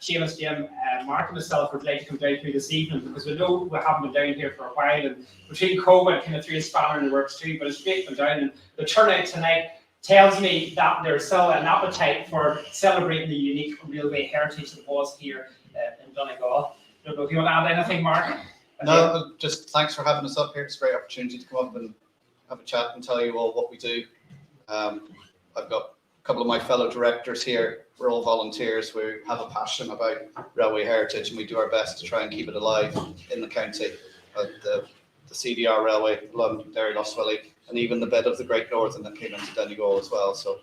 Seamus, Jim, Mark and myself were delighted to come down here this evening, because we know we haven't been down here for a while, and between COVID kind of threw a spanner in the works too. But it's great to come down, and the turnout tonight tells me that there's still an appetite for celebrating the unique railway heritage that was here in Donegal. I don't know if you want to add anything, Mark? No, just thanks for having us up here. It's a great opportunity to come up and have a chat and tell you all what we do. I've got a couple of my fellow directors here. We're all volunteers. We have a passion about railway heritage, and we do our best to try and keep it alive in the county. The CDR Railway, Londonderry, Lough, Swilly, and even the bit of the Great Northern that came into Donegal as well. So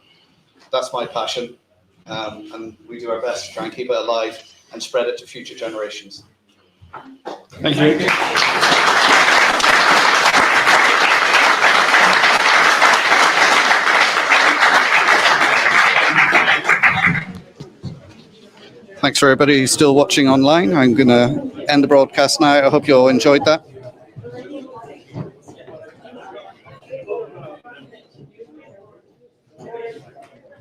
that's my passion, and we do our best to try and keep it alive and spread it to future generations. Thank you. Thanks for everybody who's still watching online. I'm going to end the broadcast now. I hope you all enjoyed that.